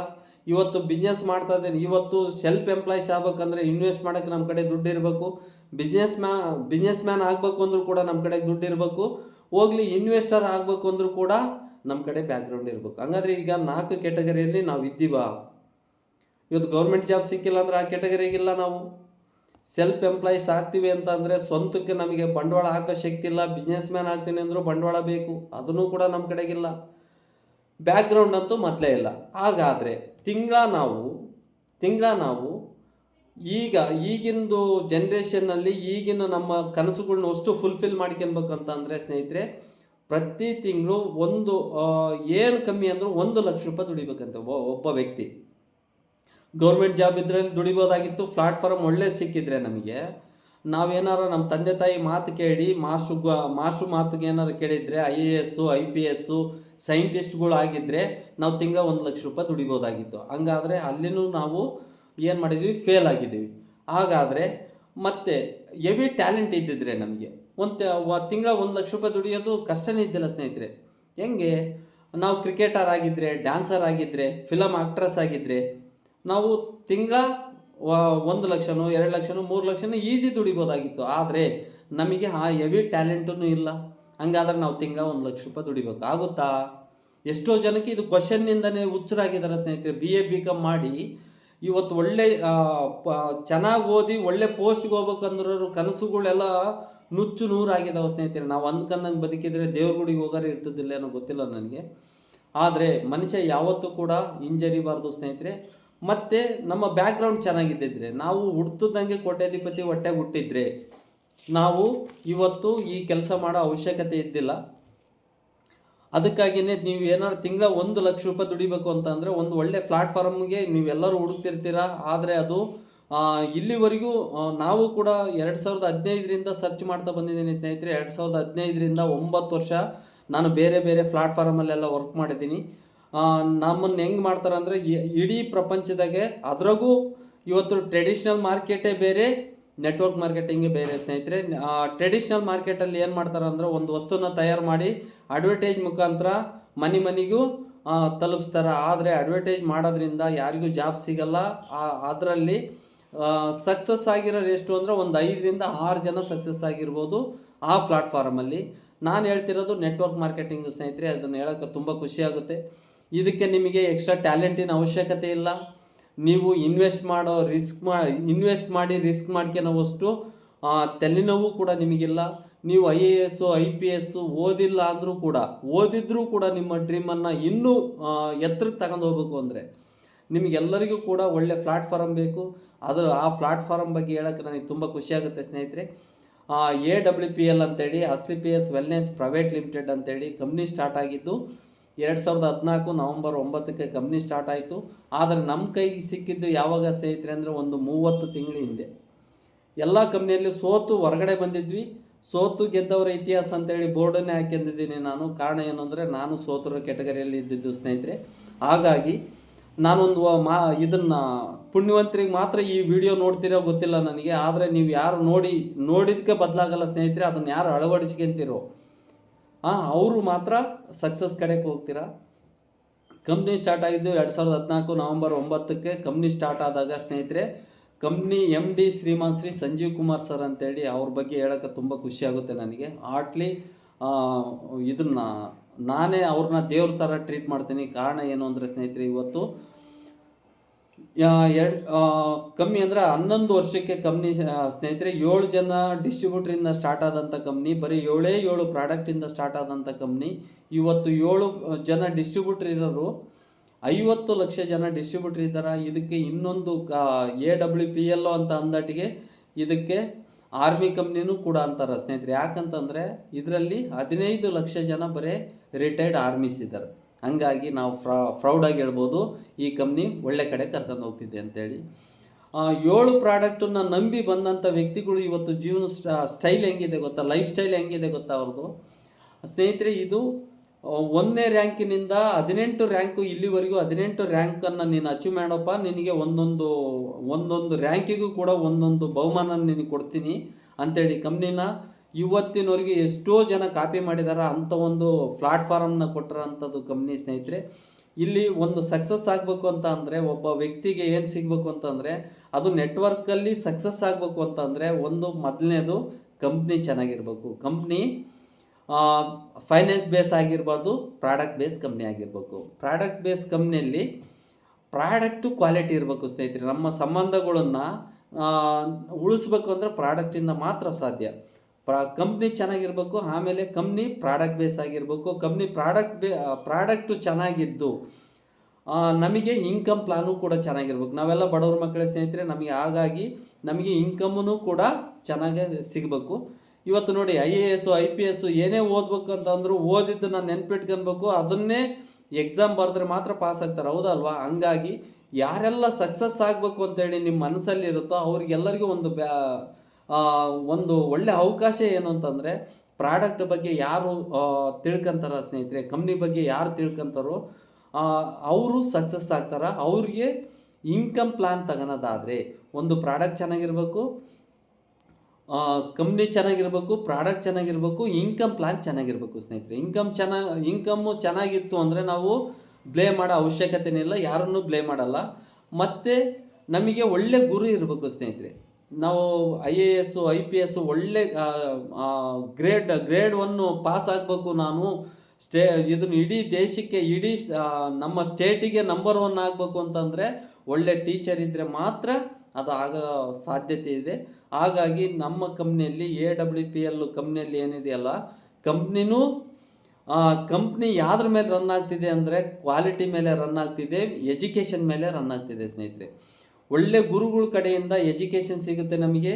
ಇವತ್ತು ಬಿಸ್ನೆಸ್ ಮಾಡ್ತಾ ಇದ್ದೇನೆ. ಇವತ್ತು ಸೆಲ್ಫ್ ಎಂಪ್ಲಾಯ್ಸ್ ಆಗ್ಬೇಕಂದ್ರೆ ಇನ್ವೆಸ್ಟ್ ಮಾಡೋಕ್ಕೆ ನಮ್ಮ ಕಡೆ ದುಡ್ಡು ಇರಬೇಕು. ಬಿಸ್ನೆಸ್ ಮ್ಯಾನ್ ಆಗಬೇಕು ಅಂದರೂ ಕೂಡ ನಮ್ಮ ಕಡೆ ದುಡ್ಡು ಇರಬೇಕು. ಹೋಗ್ಲಿ ಇನ್ವೆಸ್ಟರ್ ಆಗಬೇಕು ಅಂದರೂ ಕೂಡ ನಮ್ಮ ಕಡೆ ಬ್ಯಾಕ್ಗ್ರೌಂಡ್ ಇರಬೇಕು. ಹಂಗಾದ್ರೆ ಈಗ 4 ಕೆಟಗರಿಯಲ್ಲಿ ನಾವು ಇದ್ದೀವ. ಇವತ್ತು ಗೌರ್ಮೆಂಟ್ ಜಾಬ್ ಸಿಕ್ಕಿಲ್ಲ ಅಂದರೆ ಆ ಕೆಟಗರಿಗಿಲ್ಲ. ನಾವು ಸೆಲ್ಫ್ ಎಂಪ್ಲಾಯೀಸ್ ಆಗ್ತೀವಿ ಅಂತ ಅಂದರೆ ಸ್ವಂತಕ್ಕೆ ನಮಗೆ ಬಂಡವಾಳ ಹಾಕೋ ಶಕ್ತಿ ಇಲ್ಲ. ಬಿಸ್ನೆಸ್ ಮ್ಯಾನ್ ಆಗ್ತೀನಿ ಅಂದರೂ ಬಂಡವಾಳ ಬೇಕು, ಅದನ್ನು ಕೂಡ ನಮ್ಮ ಕಡೆಗಿಲ್ಲ. ಬ್ಯಾಕ್ಗ್ರೌಂಡ್ ಅಂತೂ ಮೊದಲೇ ಇಲ್ಲ. ಹಾಗಾದರೆ ತಿಂಗಳ ನಾವು ಈಗಿಂದು ಜನ್ರೇಷನ್ನಲ್ಲಿ ಈಗಿನ ನಮ್ಮ ಕನಸುಗಳ್ನ ಅಷ್ಟು ಫುಲ್ಫಿಲ್ ಮಾಡ್ಕೊಬೇಕಂತಂದರೆ ಸ್ನೇಹಿತರೆ, ಪ್ರತಿ ತಿಂಗಳು ಒಂದು ಏನು ಕಮ್ಮಿ ಅಂದರೂ 1 ಲಕ್ಷ ರೂಪಾಯಿ ದುಡಿಬೇಕಂತೆ ಒಬ್ಬ ವ್ಯಕ್ತಿ. ಗೌರ್ಮೆಂಟ್ ಜಾಬ್ ಇದ್ರಲ್ಲಿ ದುಡಿಬೋದಾಗಿತ್ತು. ಪ್ಲಾಟ್ಫಾರ್ಮ್ ಒಳ್ಳೇದು ಸಿಕ್ಕಿದ್ರೆ ನಮಗೆ, ನಾವೇನಾರು ನಮ್ಮ ತಂದೆ ತಾಯಿ ಮಾತು ಕೇಳಿ ಮಾಸ್ಟ್ರು ಮಾತಿಗೆ ಏನಾರು ಕೇಳಿದರೆ IAS IPS ಸೈಂಟಿಸ್ಟ್ಗಳು ಆಗಿದ್ದರೆ ನಾವು ತಿಂಗಳ 1 ಲಕ್ಷ ರೂಪಾಯಿ ದುಡಿಬೋದಾಗಿತ್ತು. ಹಂಗಾದರೆ ಅಲ್ಲಿನೂ ನಾವು ಏನು ಮಾಡಿದ್ವಿ, ಫೇಲ್ ಆಗಿದ್ದೀವಿ. ಹಾಗಾದರೆ ಮತ್ತೆ ಹೆವಿ ಟ್ಯಾಲೆಂಟ್ ಇದ್ದಿದ್ರೆ ನಮಗೆ ತಿಂಗಳ 1 ಲಕ್ಷ ರೂಪಾಯಿ ದುಡಿಯೋದು ಕಷ್ಟನೇ ಇದ್ದಿಲ್ಲ ಸ್ನೇಹಿತರೆ. ಹೆಂಗೆ? ನಾವು ಕ್ರಿಕೆಟರ್ ಆಗಿದ್ದರೆ, ಡ್ಯಾನ್ಸರ್ ಆಗಿದ್ದರೆ, ಫಿಲಮ್ ಆಕ್ಟ್ರೆಸ್ ಆಗಿದ್ದರೆ ನಾವು ತಿಂಗಳ 1 ಲಕ್ಷನೋ 2 ಲಕ್ಷನೋ 3 ಲಕ್ಷನೋ ಈಸಿ ದುಡಿಬೋದಾಗಿತ್ತು. ಆದರೆ ನಮಗೆ ಆ ಹೆವಿ ಟ್ಯಾಲೆಂಟೂ ಇಲ್ಲ. ಹಂಗಾದ್ರೆ ನಾವು ತಿಂಗಳ 1 ಲಕ್ಷ ರೂಪಾಯಿ ದುಡಿಬೇಕು ಆಗುತ್ತಾ? ಎಷ್ಟೋ ಜನಕ್ಕೆ ಇದು ಕ್ವಶನ್ನಿಂದನೇ ಹುಚ್ಚರಾಗಿದ್ದಾರೆ ಸ್ನೇಹಿತರೆ. BA BCom ಮಾಡಿ ಇವತ್ತು ಒಳ್ಳೆ ಚೆನ್ನಾಗಿ ಓದಿ ಒಳ್ಳೆ ಪೋಸ್ಟ್ಗೆ ಹೋಗ್ಬೇಕಂದ್ರೂ ಕನಸುಗಳೆಲ್ಲ ನುಚ್ಚು ನೂರಾಗಿದ್ದಾವೆ ಸ್ನೇಹಿತರೆ. ನಾವು ಅಂದ್ಕೊಂಡಂಗೆ ಬದುಕಿದರೆ ದೇವ್ರ ಗುಡಿಗೆ ಹೋಗೋರು ಇರ್ತದಿಲ್ಲ ಏನೋ ಗೊತ್ತಿಲ್ಲ ನನಗೆ. ಆದರೆ ಮನುಷ್ಯ ಯಾವತ್ತೂ ಕೂಡ ಹಿಂಜರಿಬಾರ್ದು ಸ್ನೇಹಿತರೆ. ಮತ್ತು ನಮ್ಮ ಬ್ಯಾಕ್ಗ್ರೌಂಡ್ ಚೆನ್ನಾಗಿದ್ದಿದ್ರೆ, ನಾವು ಹುಡ್ತದಂಗೆ ಕೋಟ್ಯಾಧಿಪತಿ ಹೊಟ್ಟೆಗೆ ಹುಟ್ಟಿದ್ರೆ ನಾವು ಇವತ್ತು ಈ ಕೆಲಸ ಮಾಡೋ ಅವಶ್ಯಕತೆ ಇದ್ದಿಲ್ಲ. ಅದಕ್ಕಾಗಿಯೇ ನೀವು ಏನಾದ್ರು ತಿಂಗಳ 1 ಲಕ್ಷ ರೂಪಾಯಿ ದುಡಿಬೇಕು ಅಂತಂದರೆ ಒಂದು ಒಳ್ಳೆ ಪ್ಲಾಟ್ಫಾರ್ಮ್ಗೆ ನೀವೆಲ್ಲರೂ ಹುಡುಕ್ತಿರ್ತೀರ. ಆದರೆ ಅದು ಇಲ್ಲಿವರೆಗೂ ನಾವು ಕೂಡ 2015ರಿಂದ ಸರ್ಚ್ ಮಾಡ್ತಾ ಬಂದಿದ್ದೀನಿ ಸ್ನೇಹಿತರೆ. 2015ರಿಂದ 9 ವರ್ಷ ನಾನು ಬೇರೆ ಬೇರೆ ಪ್ಲಾಟ್ಫಾರ್ಮಲ್ಲೆಲ್ಲ ವರ್ಕ್ ಮಾಡಿದ್ದೀನಿ. ನಮ್ಮನ್ನು ಹೆಂಗೆ ಮಾಡ್ತಾರೆ ಅಂದರೆ ಇಡೀ ಪ್ರಪಂಚದಾಗೆ, ಅದ್ರಾಗೂ ಇವತ್ತು ಟ್ರೆಡಿಷ್ನಲ್ ಮಾರ್ಕೆಟೇ ಬೇರೆ, ನೆಟ್ವರ್ಕ್ ಮಾರ್ಕೆಟಿಂಗೇ ಬೇರೆ ಸ್ನೇಹಿತರೆ. ಟ್ರೆಡಿಷ್ನಲ್ ಮಾರ್ಕೆಟಲ್ಲಿ ಏನು ಮಾಡ್ತಾರೆ ಅಂದರೆ ಒಂದು ವಸ್ತುನ ತಯಾರು ಮಾಡಿ ಅಡ್ವರ್ಟೈಸ್ ಮುಖಾಂತರ ಮನೆಗೂ ತಲುಪಿಸ್ತಾರೆ. ಆದರೆ ಅಡ್ವರ್ಟೈಸ್ ಮಾಡೋದ್ರಿಂದ ಯಾರಿಗೂ ಜಾಬ್ ಸಿಗಲ್ಲ. ಅದರಲ್ಲಿ ಸಕ್ಸಸ್ ಆಗಿರೋರು ಎಷ್ಟು ಅಂದರೆ ಒಂದು 5ರಿಂದ 6 ಜನ ಸಕ್ಸಸ್ ಆಗಿರ್ಬೋದು ಆ ಪ್ಲಾಟ್ಫಾರ್ಮಲ್ಲಿ. ನಾನು ಹೇಳ್ತಿರೋದು ನೆಟ್ವರ್ಕ್ ಮಾರ್ಕೆಟಿಂಗು ಸ್ನೇಹಿತರೆ. ಅದನ್ನು ಹೇಳೋಕ್ಕೆ ತುಂಬ ಖುಷಿಯಾಗುತ್ತೆ. ಇದಕ್ಕೆ ನಿಮಗೆ ಎಕ್ಸ್ಟ್ರಾ ಟ್ಯಾಲೆಂಟಿನ ಅವಶ್ಯಕತೆ ಇಲ್ಲ. ನೀವು ಇನ್ವೆಸ್ಟ್ ಮಾಡಿ ರಿಸ್ಕ್ ಮಾಡ್ಕೊಳೋವಷ್ಟು ತಲೆನೋವು ಕೂಡ ನಿಮಗಿಲ್ಲ. ನೀವು IAS IPS ಓದಿದ್ರೂ ಕೂಡ ನಿಮ್ಮ ಡ್ರೀಮನ್ನು ಇನ್ನೂ ಎತ್ತರಕ್ಕೆ ತಗೊಂಡು ಹೋಗ್ಬೇಕು ಅಂದರೆ ನಿಮಗೆಲ್ಲರಿಗೂ ಕೂಡ ಒಳ್ಳೆ ಪ್ಲಾಟ್ಫಾರ್ಮ್ ಬೇಕು. ಆ ಪ್ಲಾಟ್ಫಾರ್ಮ್ ಬಗ್ಗೆ ಹೇಳೋಕ್ಕೆ ನನಗೆ ತುಂಬ ಖುಷಿಯಾಗುತ್ತೆ ಸ್ನೇಹಿತರೆ. AWPL ಅಂತೇಳಿ ASCLEPIAS ವೆಲ್ನೆಸ್ ಪ್ರೈವೇಟ್ ಲಿಮಿಟೆಡ್ ಅಂತೇಳಿ ಕಂಪ್ನಿ ಸ್ಟಾರ್ಟ್ ಆಗಿದ್ದು 2014 ನವಂಬರ್ 9ಕ್ಕೆ ಕಂಪ್ನಿ ಸ್ಟಾರ್ಟ್ ಆಯಿತು. ಆದರೆ ನಮ್ಮ ಕೈಗೆ ಸಿಕ್ಕಿದ್ದು ಯಾವಾಗ ಸ್ನೇಹಿತರೆ ಅಂದರೆ ಒಂದು 30 ತಿಂಗಳ ಹಿಂದೆ. ಎಲ್ಲ ಕಂಪ್ನಿಯಲ್ಲಿ ಸೋತು ಹೊರಗಡೆ ಬಂದಿದ್ವಿ. ಸೋತು ಗೆದ್ದವರ ಇತಿಹಾಸ ಅಂತೇಳಿ ಬೋರ್ಡನ್ನೇ ಹಾಕೊಂಡಿದ್ದೀನಿ ನಾನು. ಕಾರಣ ಏನು ಅಂದರೆ ನಾನು ಸೋತರ ಕೆಟಗರಿಯಲ್ಲಿ ಇದ್ದಿದ್ದು ಸ್ನೇಹಿತರೆ. ಹಾಗಾಗಿ ನಾನೊಂದು ಇದನ್ನು ಪುಣ್ಯವಂತರಿಗೆ ಮಾತ್ರ ಈ ವಿಡಿಯೋ ನೋಡ್ತಿರೋ ಗೊತ್ತಿಲ್ಲ ನನಗೆ. ಆದರೆ ನೀವು ಯಾರು ನೋಡಿದಕ್ಕೆ ಬದಲಾಗಲ್ಲ ಸ್ನೇಹಿತರೆ. ಅದನ್ನು ಯಾರು ಅಳವಡಿಸ್ಕೊಂತೀರೋ ಅವರು ಮಾತ್ರ ಸಕ್ಸಸ್ ಕಡೆಗೆ ಹೋಗ್ತೀರಾ. ಕಂಪ್ನಿ ಸ್ಟಾರ್ಟ್ ಆಗಿದ್ದು 2014 ನವಂಬರ್ 9ಕ್ಕೆ ಕಂಪ್ನಿ ಸ್ಟಾರ್ಟ್ ಆದಾಗ ಸ್ನೇಹಿತರೆ, ಕಂಪ್ನಿ MD ಶ್ರೀಮಾನ್ ಶ್ರೀ ಸಂಜೀವ್ ಕುಮಾರ್ ಸರ್ ಅಂತೇಳಿ ಅವ್ರ ಬಗ್ಗೆ ಹೇಳೋಕ್ಕೆ ತುಂಬ ಖುಷಿಯಾಗುತ್ತೆ ನನಗೆ. ಇದನ್ನು ನಾನೇ ಅವ್ರನ್ನ ದೇವ್ರ ಥರ ಟ್ರೀಟ್ ಮಾಡ್ತೀನಿ. ಕಾರಣ ಏನು ಅಂದರೆ ಸ್ನೇಹಿತರೆ, ಇವತ್ತು ಕಮ್ಮಿ ಅಂದರೆ 11 ವರ್ಷಕ್ಕೆ ಕಂಪ್ನಿ ಸ್ನೇಹಿತರೆ 7 ಜನ ಡಿಸ್ಟ್ರಿಬ್ಯೂಟ್ರಿಂದ ಸ್ಟಾರ್ಟ್ ಆದಂಥ ಕಂಪ್ನಿ, ಬರೀ 7 ಪ್ರಾಡಕ್ಟಿಂದ ಸ್ಟಾರ್ಟ್ ಆದಂಥ ಕಂಪ್ನಿ. ಇವತ್ತು 7 ಜನ ಡಿಸ್ಟ್ರಿಬ್ಯೂಟ್ರ್ ಇರೋರು 50 ಲಕ್ಷ ಜನ ಡಿಸ್ಟ್ರಿಬ್ಯೂಟ್ರ್ ಇದ್ದಾರೆ. ಇದಕ್ಕೆ ಇನ್ನೊಂದು AWPL ಅಂತ ಅಂದಟಿಗೆ ಇದಕ್ಕೆ ಆರ್ಮಿ ಕಂಪ್ನಿನೂ ಕೂಡ ಅಂತಾರೆ ಸ್ನೇಹಿತರೆ. ಯಾಕಂತಂದರೆ ಇದರಲ್ಲಿ 15 ಲಕ್ಷ ಜನ ಬರೀ ರಿಟೈರ್ಡ್ ಆರ್ಮೀಸ್ ಇದ್ದಾರೆ. ಹಂಗಾಗಿ ನಾವು ಪ್ರೌಡಾಗಿ ಹೇಳ್ಬೋದು ಈ ಕಂಪ್ನಿ ಒಳ್ಳೆ ಕಡೆ ಕರ್ಕೊಂಡು ಹೋಗ್ತಿದೆ ಅಂತೇಳಿ. 7 ಪ್ರಾಡಕ್ಟನ್ನು ನಂಬಿ ಬಂದಂಥ ವ್ಯಕ್ತಿಗಳು ಇವತ್ತು ಜೀವನ ಸ್ಟೈಲ್ ಹೆಂಗಿದೆ ಗೊತ್ತಾ, ಲೈಫ್ ಸ್ಟೈಲ್ ಹೆಂಗಿದೆ ಗೊತ್ತಾ ಅವ್ರದ್ದು ಸ್ನೇಹಿತರೆ. ಇದು 1ನೇ ರ್ಯಾಂಕಿನಿಂದ 18 ರ್ಯಾಂಕು, ಇಲ್ಲಿವರೆಗೂ 18 ರ್ಯಾಂಕನ್ನು ನೀನು ಅಚೀವ್ ಮಾಡಪ್ಪ, ನಿನಗೆ ಒಂದೊಂದು ರ್ಯಾಂಕಿಗೂ ಕೂಡ ಒಂದೊಂದು ಬಹುಮಾನ ನಿನಗೆ ಕೊಡ್ತೀನಿ ಅಂಥೇಳಿ ಕಂಪ್ನಿನ ಇವತ್ತಿನವರೆಗೆ ಎಷ್ಟೋ ಜನ ಕಾಪಿ ಮಾಡಿದ್ದಾರೆ. ಅಂಥ ಒಂದು ಪ್ಲಾಟ್ಫಾರ್ಮ್ನ ಕೊಟ್ಟಿರೋಂಥದ್ದು ಕಂಪ್ನಿ ಸ್ನೇಹಿತರೆ. ಇಲ್ಲಿ ಒಂದು ಸಕ್ಸಸ್ ಆಗಬೇಕು ಅಂತ ಅಂದರೆ ಒಬ್ಬ ವ್ಯಕ್ತಿಗೆ ಏನು ಸಿಗಬೇಕು ಅಂತಂದರೆ ಅದು ನೆಟ್ವರ್ಕಲ್ಲಿ ಸಕ್ಸಸ್ ಆಗಬೇಕು ಅಂತಂದರೆ ಮೊದಲನೇದು ಕಂಪ್ನಿ ಚೆನ್ನಾಗಿರ್ಬೇಕು. ಕಂಪ್ನಿ ಫೈನಾನ್ಸ್ ಬೇಸ್ ಆಗಿರ್ಬಾರ್ದು, ಪ್ರಾಡಕ್ಟ್ ಬೇಸ್ ಕಂಪ್ನಿ ಆಗಿರಬೇಕು. ಪ್ರಾಡಕ್ಟ್ ಬೇಸ್ ಕಂಪ್ನಿಯಲ್ಲಿ ಪ್ರಾಡಕ್ಟು ಕ್ವಾಲಿಟಿ ಇರಬೇಕು ಸ್ನೇಹಿತರೆ. ನಮ್ಮ ಸಂಬಂಧಗಳನ್ನು ಉಳಿಸ್ಬೇಕು ಅಂದರೆ ಪ್ರಾಡಕ್ಟಿಂದ ಮಾತ್ರ ಸಾಧ್ಯ. ಕಂಪ್ನಿ ಚೆನ್ನಾಗಿರ್ಬೇಕು, ಆಮೇಲೆ ಕಂಪ್ನಿ ಪ್ರಾಡಕ್ಟ್ ಬೇಸ್ ಆಗಿರಬೇಕು. ಕಂಪ್ನಿ ಪ್ರಾಡಕ್ಟು ಚೆನ್ನಾಗಿದ್ದು ನಮಗೆ ಇನ್ಕಮ್ ಪ್ಲಾನು ಕೂಡ ಚೆನ್ನಾಗಿರ್ಬೇಕು. ನಾವೆಲ್ಲ ಬಡವ್ರ ಮಕ್ಕಳ ಸ್ನೇಹಿತರೆ, ನಮಗೆ ಹಾಗಾಗಿ ನಮಗೆ ಇನ್ಕಮ್ಮೂ ಕೂಡ ಚೆನ್ನಾಗಿ ಸಿಗಬೇಕು. ಇವತ್ತು ನೋಡಿ IAS IPS ಏನೇ ಓದ್ಬೇಕು ಅಂತಂದ್ರು ಓದಿದ್ದನ್ನ ನೆನ್ಪಿಟ್ಕೊಳ್ಬೇಕು, ಅದನ್ನೇ ಎಕ್ಸಾಮ್ ಬರೆದ್ರೆ ಮಾತ್ರ ಪಾಸ್ ಆಗ್ತಾರೆ, ಹೌದಲ್ವಾ? ಹಂಗಾಗಿ ಯಾರೆಲ್ಲ ಸಕ್ಸಸ್ ಆಗಬೇಕು ಅಂತೇಳಿ ನಿಮ್ಮ ಮನಸ್ಸಲ್ಲಿ ಇರುತ್ತೋ ಅವ್ರಿಗೆಲ್ಲರಿಗೂ ಒಂದು ಒಳ್ಳೆ ಅವಕಾಶ ಏನು ಅಂತಂದರೆ, ಪ್ರಾಡಕ್ಟ್ ಬಗ್ಗೆ ಯಾರು ತಿಳ್ಕೊಂತಾರ ಸ್ನೇಹಿತರೆ, ಕಂಪ್ನಿ ಬಗ್ಗೆ ಯಾರು ತಿಳ್ಕೊಂತಾರೋ ಅವರು ಸಕ್ಸಸ್ ಆಗ್ತಾರ. ಅವ್ರಿಗೆ ಇನ್ಕಮ್ ಪ್ಲಾನ್ ತಗೊಳೋದಾದರೆ ಒಂದು ಪ್ರಾಡಕ್ಟ್ ಚೆನ್ನಾಗಿರ್ಬೇಕು, ಕಂಪ್ನಿ ಚೆನ್ನಾಗಿರ್ಬೇಕು, ಪ್ರಾಡಕ್ಟ್ ಚೆನ್ನಾಗಿರ್ಬೇಕು, ಇನ್ಕಮ್ ಪ್ಲಾನ್ ಚೆನ್ನಾಗಿರ್ಬೇಕು ಸ್ನೇಹಿತರೆ. ಇನ್ಕಮ್ಮು ಚೆನ್ನಾಗಿತ್ತು ಅಂದರೆ ನಾವು ಬ್ಲೇಮ್ ಮಾಡೋ ಅವಶ್ಯಕತೆನೇ ಇಲ್ಲ, ಯಾರನ್ನೂ ಬ್ಲೇಮ್ ಮಾಡಲ್ಲ. ಮತ್ತು ನಮಗೆ ಒಳ್ಳೆ ಗುರಿ ಇರಬೇಕು ಸ್ನೇಹಿತರೆ. ನಾವು IAS IPS ಒಳ್ಳೆ ಗ್ರೇಡ್ 1 ಪಾಸ್ ಆಗಬೇಕು, ನಾನು ಇದನ್ನು ಇಡೀ ದೇಶಕ್ಕೆ, ಇಡೀ ನಮ್ಮ ಸ್ಟೇಟಿಗೆ ನಂಬರ್ 1 ಆಗಬೇಕು ಅಂತಂದರೆ ಒಳ್ಳೆ ಟೀಚರ್ ಇದ್ದರೆ ಮಾತ್ರ ಅದು ಆಗೋ ಸಾಧ್ಯತೆ ಇದೆ. ಹಾಗಾಗಿ ನಮ್ಮ ಕಂಪ್ನಿಯಲ್ಲಿ AWPL ಕಂಪ್ನಿಯಲ್ಲಿ ಏನಿದೆಯಲ್ಲ, ಕಂಪ್ನಿ ಯಾವ್ದ್ರ ಮೇಲೆ ರನ್ ಆಗ್ತಿದೆ ಅಂದರೆ ಕ್ವಾಲಿಟಿ ಮೇಲೆ ರನ್ ಆಗ್ತಿದೆ, ಎಜುಕೇಷನ್ ಮೇಲೆ ರನ್ ಆಗ್ತಿದೆ ಸ್ನೇಹಿತರೆ. ಒಳ್ಳೆ ಗುರುಗಳ ಕಡೆಯಿಂದ ಎಜುಕೇಷನ್ ಸಿಗುತ್ತೆ ನಮಗೆ.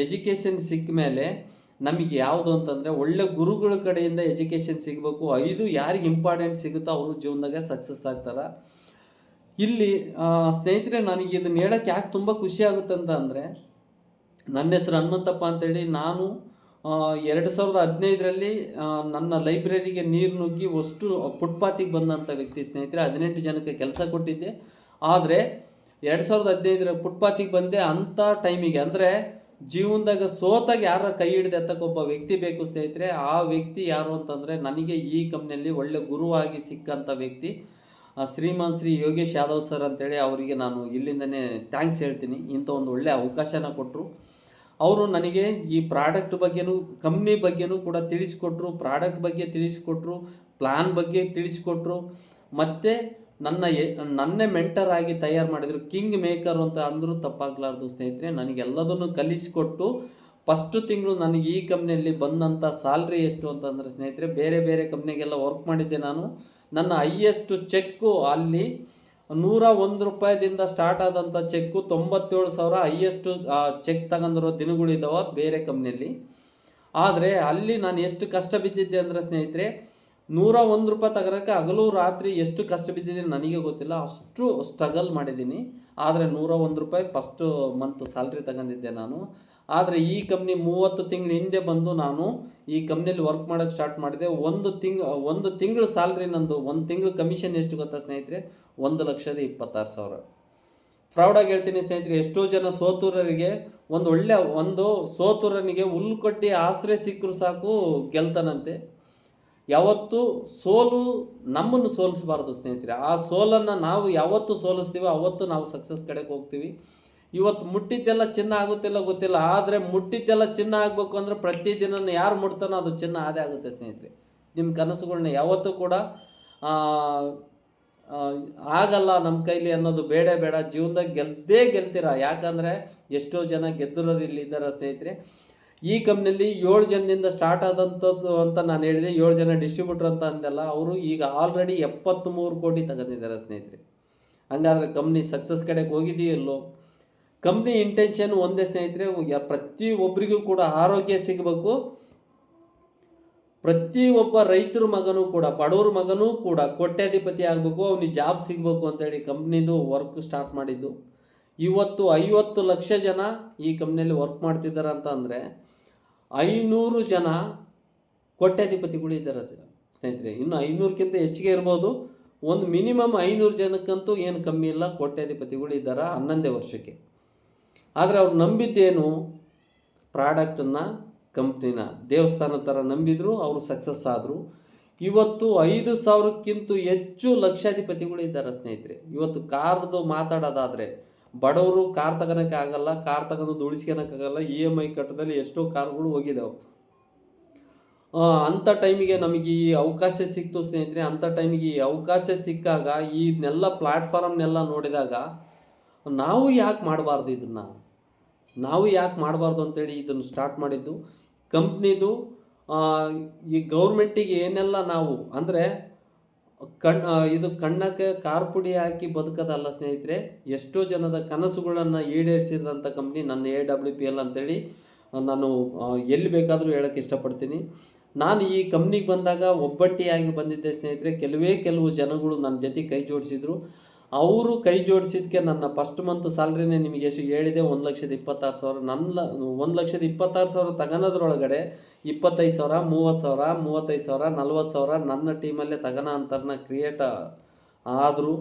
ಎಜುಕೇಷನ್ ಸಿಕ್ಕ ಮೇಲೆ ನಮಗೆ ಯಾವುದು ಅಂತಂದರೆ ಒಳ್ಳೆ ಗುರುಗಳ ಕಡೆಯಿಂದ ಎಜುಕೇಷನ್ ಸಿಗಬೇಕು. 5 ಯಾರಿಗೆ ಇಂಪಾರ್ಟೆಂಟ್ ಸಿಗುತ್ತೋ ಅವರು ಜೀವನದಾಗ ಸಕ್ಸಸ್ ಆಗ್ತಾರೆ. ಇಲ್ಲಿ ಸ್ನೇಹಿತರೆ, ನನಗೆ ಇದನ್ನು ಹೇಳೋಕ್ಕೆ ಯಾಕೆ ತುಂಬ ಖುಷಿ ಆಗುತ್ತೆ ಅಂತ ಅಂದರೆ, ನನ್ನ ಹೆಸರು ಹನುಮಂತಪ್ಪ ಅಂತೇಳಿ. ನಾನು 2015ರಲ್ಲಿ ನನ್ನ ಲೈಬ್ರರಿಗೆ ನೀರು ನುಗ್ಗಿ ಅಷ್ಟು ಫುಟ್ಪಾತಿಗೆ ಬಂದಂಥ ವ್ಯಕ್ತಿ ಸ್ನೇಹಿತರೆ. 18 ಜನಕ್ಕೆ ಕೆಲಸ ಕೊಟ್ಟಿದ್ದೆ. ಆದರೆ 2015ರ ಫುಟ್ಪಾತಿಗೆ ಬಂದೆ. ಅಂಥ ಟೈಮಿಗೆ ಅಂದರೆ ಜೀವನದಾಗ ಸೋತಾಗ ಯಾರ ಕೈ ಹಿಡಿದು ಎತ್ತಕ್ಕೆ ಒಬ್ಬ ವ್ಯಕ್ತಿ ಬೇಕು ಸ್ನೇಹಿತರೆ. ಆ ವ್ಯಕ್ತಿ ಯಾರು ಅಂತಂದರೆ, ನನಗೆ ಈ ಕಂಪ್ನಿಯಲ್ಲಿ ಒಳ್ಳೆ ಗುರುವಾಗಿ ಸಿಕ್ಕಂಥ ವ್ಯಕ್ತಿ ಶ್ರೀಮಾನ್ ಶ್ರೀ ಯೋಗೇಶ್ ಯಾದವ್ ಸರ್ ಅಂತೇಳಿ. ಅವರಿಗೆ ನಾನು ಇಲ್ಲಿಂದನೇ ಥ್ಯಾಂಕ್ಸ್ ಹೇಳ್ತೀನಿ. ಇಂಥ ಒಂದು ಒಳ್ಳೆಯ ಅವಕಾಶನ ಕೊಟ್ಟರು. ಅವರು ನನಗೆ ಈ ಪ್ರಾಡಕ್ಟ್ ಬಗ್ಗೆನೂ ಕಂಪ್ನಿ ಬಗ್ಗೆನೂ ಕೂಡ ತಿಳಿಸ್ಕೊಟ್ರು, ಪ್ರಾಡಕ್ಟ್ ಬಗ್ಗೆ ತಿಳಿಸ್ಕೊಟ್ರು, ಪ್ಲ್ಯಾನ್ ಬಗ್ಗೆ ತಿಳಿಸ್ಕೊಟ್ರು. ಮತ್ತು ನನ್ನೇ ಮೆಂಟರ್ ಆಗಿ ತಯಾರು ಮಾಡಿದರು. ಕಿಂಗ್ ಮೇಕರ್ ಅಂತ ಅಂದರೂ ತಪ್ಪಾಗಲಾರ್ದು ಸ್ನೇಹಿತರೆ. ನನಗೆಲ್ಲದನ್ನು ಕಲಿಸಿಕೊಟ್ಟು ಫಸ್ಟು ತಿಂಗಳು ನನಗೆ ಈ ಕಂಪ್ನಿಯಲ್ಲಿ ಬಂದಂಥ ಸ್ಯಾಲ್ರಿ ಎಷ್ಟು ಅಂತಂದರೆ ಸ್ನೇಹಿತರೆ, ಬೇರೆ ಕಂಪ್ನಿಗೆಲ್ಲ ವರ್ಕ್ ಮಾಡಿದ್ದೆ ನಾನು. ನನ್ನ ಹೈಯೆಸ್ಟ್ ಚೆಕ್ಕು ಅಲ್ಲಿ 101 ರೂಪಾಯಿದಿಂದ ಸ್ಟಾರ್ಟ್ ಆದಂಥ ಚೆಕ್ಕು 97,000 ಹೈಯೆಸ್ಟು ಚೆಕ್ ತಗೊಂಡಿರೋ ದಿನಗಳಿದ್ದಾವೆ ಬೇರೆ ಕಂಪ್ನಿಯಲ್ಲಿ. ಆದರೆ ಅಲ್ಲಿ ನಾನು ಎಷ್ಟು ಕಷ್ಟ ಬಿದ್ದಿದ್ದೆ ಅಂದರೆ ಸ್ನೇಹಿತರೆ, 101 ರೂಪಾಯಿ ತಗೋಕ್ಕೆ ಹಗಲು ರಾತ್ರಿ ಎಷ್ಟು ಕಷ್ಟ ಬಿದ್ದಿದ್ದೀನಿ ನನಗೆ ಗೊತ್ತಿಲ್ಲ, ಅಷ್ಟು ಸ್ಟ್ರಗಲ್ ಮಾಡಿದ್ದೀನಿ. ಆದರೆ 101 ರೂಪಾಯಿ ಫಸ್ಟು ಮಂತ್ ಸ್ಯಾಲ್ರಿ ತಗೊಂಡಿದ್ದೆ ನಾನು. ಆದರೆ ಈ ಕಂಪ್ನಿ 30 ತಿಂಗಳ ಹಿಂದೆ ಬಂದು ನಾನು ಈ ಕಂಪ್ನಿಯಲ್ಲಿ ವರ್ಕ್ ಮಾಡೋಕ್ಕೆ ಸ್ಟಾರ್ಟ್ ಮಾಡಿದೆ. ಒಂದು ತಿಂಗಳು ಸ್ಯಾಲ್ರಿ ನಂದು, 1 ತಿಂಗಳು ಕಮಿಷನ್ ಎಷ್ಟು ಗೊತ್ತಾ ಸ್ನೇಹಿತರೆ? 1,26,000. ಫ್ರೌಡಾಗಿ ಹೇಳ್ತೀನಿ ಸ್ನೇಹಿತರೆ. ಎಷ್ಟೋ ಜನ ಸೋತೂರರಿಗೆ ಒಂದು ಸೋತೂರನಿಗೆ ಹುಲ್ಲು ಕೊಟ್ಟು ಆಸರೆ ಸಿಕ್ಕರು ಸಾಕು ಗೆಲ್ತಾನಂತೆ. ಯಾವತ್ತೂ ಸೋಲು ನಮ್ಮನ್ನು ಸೋಲಿಸಬಾರ್ದು ಸ್ನೇಹಿತರೆ. ಆ ಸೋಲನ್ನು ನಾವು ಯಾವತ್ತು ಸೋಲಿಸ್ತೀವೋ ಅವತ್ತು ನಾವು ಸಕ್ಸಸ್ ಕಡೆಗೆ ಹೋಗ್ತೀವಿ. ಇವತ್ತು ಮುಟ್ಟಿದ್ದೆಲ್ಲ ಚಿನ್ನ ಆಗುತ್ತಿಲ್ಲ ಗೊತ್ತಿಲ್ಲ, ಆದರೆ ಮುಟ್ಟಿದ್ದೆಲ್ಲ ಚಿನ್ನ ಆಗಬೇಕು ಅಂದರೆ ಪ್ರತಿದಿನ ಯಾರು ಮುಟ್ತಾನೋ ಅದು ಚಿನ್ನ ಆದೇ ಆಗುತ್ತೆ ಸ್ನೇಹಿತರೆ. ನಿಮ್ಮ ಕನಸುಗಳನ್ನ ಯಾವತ್ತೂ ಕೂಡ ಆಗಲ್ಲ ನಮ್ಮ ಕೈಲಿ ಅನ್ನೋದು ಬೇಡ. ಜೀವನದಾಗ ಗೆಲ್ತೀರ. ಯಾಕಂದರೆ ಎಷ್ಟೋ ಜನ ಗೆದ್ದರೋರು ಇಲ್ಲಿ ಇದ್ದಾರೆ ಸ್ನೇಹಿತರೆ. ಈ ಕಂಪ್ನಿಯಲ್ಲಿ 7 ಜನದಿಂದ ಸ್ಟಾರ್ಟ್ ಆದಂಥದ್ದು ಅಂತ ನಾನು ಹೇಳಿದೆ. 7 ಜನ ಡಿಸ್ಟ್ರಿಬ್ಯೂಟ್ರ್ ಅಂತ ಅಂದೆಲ್ಲ, ಅವರು ಈಗ ಆಲ್ರೆಡಿ 73 ಕೋಟಿ ತಗೊಂಡಿದ್ದಾರೆ ಸ್ನೇಹಿತರೆ. ಹಂಗಾದ್ರೆ ಕಂಪ್ನಿ ಸಕ್ಸಸ್ ಕಡೆಗೆ ಹೋಗಿದೆಯಲ್ಲೋ. ಕಂಪ್ನಿ ಇಂಟೆನ್ಷನ್ ಒಂದೇ ಸ್ನೇಹಿತರೆ, ಪ್ರತಿಯೊಬ್ಬರಿಗೂ ಕೂಡ ಆರೋಗ್ಯ ಸಿಗಬೇಕು. ಪ್ರತಿಯೊಬ್ಬ ರೈತರ ಮಗನೂ ಕೂಡ, ಬಡವ್ರ ಮಗನೂ ಕೂಡ ಕೋಟ್ಯಾಧಿಪತಿ ಆಗಬೇಕು, ಅವನಿಗೆ ಜಾಬ್ ಸಿಗಬೇಕು ಅಂತೇಳಿ ಕಂಪ್ನಿದು ವರ್ಕ್ ಸ್ಟಾರ್ಟ್ ಮಾಡಿದ್ದು. ಇವತ್ತು 50 ಲಕ್ಷ ಜನ ಈ ಕಂಪ್ನಿಯಲ್ಲಿ ವರ್ಕ್ ಮಾಡ್ತಿದ್ದಾರೆ ಅಂತ ಅಂದರೆ 500 ಜನ ಕೋಟ್ಯಾಧಿಪತಿಗಳು ಇದ್ದಾರೆ ಸ್ನೇಹಿತರೆ. ಇನ್ನು 500ಕ್ಕಿಂತ ಹೆಚ್ಚಿಗೆ ಇರ್ಬೋದು. ಒಂದು ಮಿನಿಮಮ್ 500 ಜನಕ್ಕಂತೂ ಏನು ಕಮ್ಮಿ ಇಲ್ಲ, ಕೋಟ್ಯಾಧಿಪತಿಗಳು ಇದ್ದಾರೆ 11 ವರ್ಷಕ್ಕೆ. ಆದರೆ ಅವ್ರು ನಂಬಿದ್ದೇನು? ಪ್ರಾಡಕ್ಟನ್ನು, ಕಂಪ್ನಿನ ದೇವಸ್ಥಾನ ಥರ ನಂಬಿದ್ರು, ಅವರು ಸಕ್ಸಸ್ ಆದರು. ಇವತ್ತು 5,000ಕ್ಕಿಂತ ಹೆಚ್ಚು ಲಕ್ಷಾಧಿಪತಿಗಳು ಇದ್ದಾರೆ ಸ್ನೇಹಿತರೆ. ಇವತ್ತು ಕಾರ್ದು ಮಾತಾಡೋದಾದರೆ, ಬಡವರು ಕಾರ್ ತಗೊಳಕ್ಕಾಗಲ್ಲ, ಕಾರ್ ತಗೊಂಡು ಉಳಿಸ್ಕೊಳಕ್ಕಾಗಲ್ಲ, EMI ಕಟ್ಟದಲ್ಲಿ ಎಷ್ಟೋ ಕಾರ್ಗಳು ಹೋಗಿದ್ದಾವೆ. ಅಂಥ ಟೈಮಿಗೆ ನಮಗೆ ಈ ಅವಕಾಶ ಸಿಕ್ತು ಸ್ನೇಹಿತರೆ. ಅಂಥ ಟೈಮಿಗೆ ಈ ಅವಕಾಶ ಸಿಕ್ಕಾಗ ಇದನ್ನೆಲ್ಲ ಪ್ಲ್ಯಾಟ್ಫಾರ್ಮ್ನೆಲ್ಲ ನೋಡಿದಾಗ ನಾವು ಯಾಕೆ ಮಾಡಬಾರ್ದು, ನಾವು ಯಾಕೆ ಮಾಡಬಾರ್ದು ಅಂತೇಳಿ ಇದನ್ನು ಸ್ಟಾರ್ಟ್ ಮಾಡಿದ್ದು. ಕಂಪ್ನಿದು ಈ ಗೌರ್ಮೆಂಟಿಗೆ ಏನೆಲ್ಲ ನಾವು ಅಂದರೆ ಇದು ಕಣ್ಣಕ್ಕೆ ಖಾರ ಪುಡಿ ಹಾಕಿ ಬದುಕೋದಲ್ಲ ಸ್ನೇಹಿತರೆ, ಎಷ್ಟೋ ಜನದ ಕನಸುಗಳನ್ನು ಈಡೇರಿಸಿದಂಥ ಕಂಪ್ನಿ ನನ್ನ AWPL ಅಂತೇಳಿ ನಾನು ಎಲ್ಲಿ ಬೇಕಾದರೂ ಹೇಳೋಕ್ಕೆ ಇಷ್ಟಪಡ್ತೀನಿ. ನಾನು ಈ ಕಂಪ್ನಿಗೆ ಬಂದಾಗ ಒಬ್ಬಂಟಿಯಾಗಿ ಬಂದಿದ್ದೆ ಸ್ನೇಹಿತರೆ. ಕೆಲವು ಜನಗಳು ನನ್ನ ಜೊತೆ ಕೈ ಜೋಡಿಸಿದ್ರು. ಅವರು ಕೈ ಜೋಡಿಸಿದ್ದಕ್ಕೆ ನನ್ನ ಫಸ್ಟ್ ಮಂತ್ ಸ್ಯಾಲ್ರಿನೇ ನಿಮಗೆ ಎಷ್ಟು ಹೇಳಿದೆ, 1,26,000. 1,26,000 ತಗೊಳೋದ್ರೊಳಗಡೆ 25,000, 30,000, 35,000, 40,000 ನನ್ನ ಟೀಮಲ್ಲೇ ತಗೋಣ ಅಂತರ್ನ ಕ್ರಿಯೇಟ್ ಆದರು.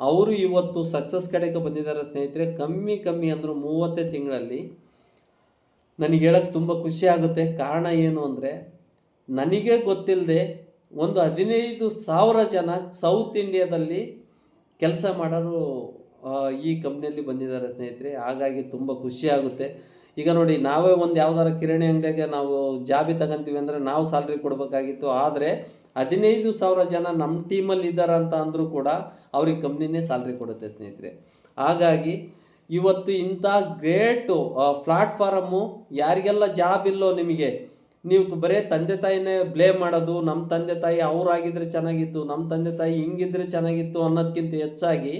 ಅವರು ಇವತ್ತು ಸಕ್ಸಸ್ ಕಡೆಗೆ ಬಂದಿದ್ದಾರೆ ಸ್ನೇಹಿತರೆ. ಕಮ್ಮಿ ಅಂದರು 30 ತಿಂಗಳಲ್ಲಿ. ನನಗೆ ಹೇಳೋಕ್ಕೆ ತುಂಬ ಖುಷಿ ಆಗುತ್ತೆ. ಕಾರಣ ಏನು ಅಂದರೆ, ನನಗೆ ಗೊತ್ತಿಲ್ಲದೆ ಒಂದು 15,000 ಜನ ಸೌತ್ ಇಂಡಿಯಾದಲ್ಲಿ ಕೆಲಸ ಮಾಡೋರು ಈ ಕಂಪ್ನಿಯಲ್ಲಿ ಬಂದಿದ್ದಾರೆ ಸ್ನೇಹಿತರೆ. ಹಾಗಾಗಿ ತುಂಬ ಖುಷಿಯಾಗುತ್ತೆ. ಈಗ ನೋಡಿ, ನಾವೇ ಒಂದು ಯಾವ್ದಾರ ಕಿರಾಣಿ ಅಂಗಡಿಗೆ ನಾವು ಜಾಬಿ ತಗೊಂತೀವಿ ಅಂದರೆ ನಾವು ಸ್ಯಾಲ್ರಿ ಕೊಡಬೇಕಾಗಿತ್ತು. ಆದರೆ 15,000 ಜನ ನಮ್ಮ ಟೀಮಲ್ಲಿ ಇದ್ದಾರೆ ಅಂತ ಅಂದರೂ ಕೂಡ ಅವ್ರಿಗೆ ಕಂಪ್ನಿನೇ ಸ್ಯಾಲ್ರಿ ಕೊಡುತ್ತೆ ಸ್ನೇಹಿತರೆ. ಹಾಗಾಗಿ ಇವತ್ತು ಇಂಥ ಗ್ರೇಟು ಪ್ಲಾಟ್ಫಾರಮ್ಮು, ಯಾರಿಗೆಲ್ಲ ಜಾಬ್ ಇಲ್ಲೋ ನಿಮಗೆ, ನೀವು ಬರೀ ತಂದೆ ತಾಯಿನೇ ಬ್ಲೇಮ್ ಮಾಡೋದು, ನಮ್ಮ ತಂದೆ ತಾಯಿ ಅವರಾಗಿದ್ದರೆ ಚೆನ್ನಾಗಿತ್ತು, ನಮ್ಮ ತಂದೆ ತಾಯಿ ಹಿಂಗಿದ್ರೆ ಚೆನ್ನಾಗಿತ್ತು ಅನ್ನೋದಕ್ಕಿಂತ ಹೆಚ್ಚಾಗಿ,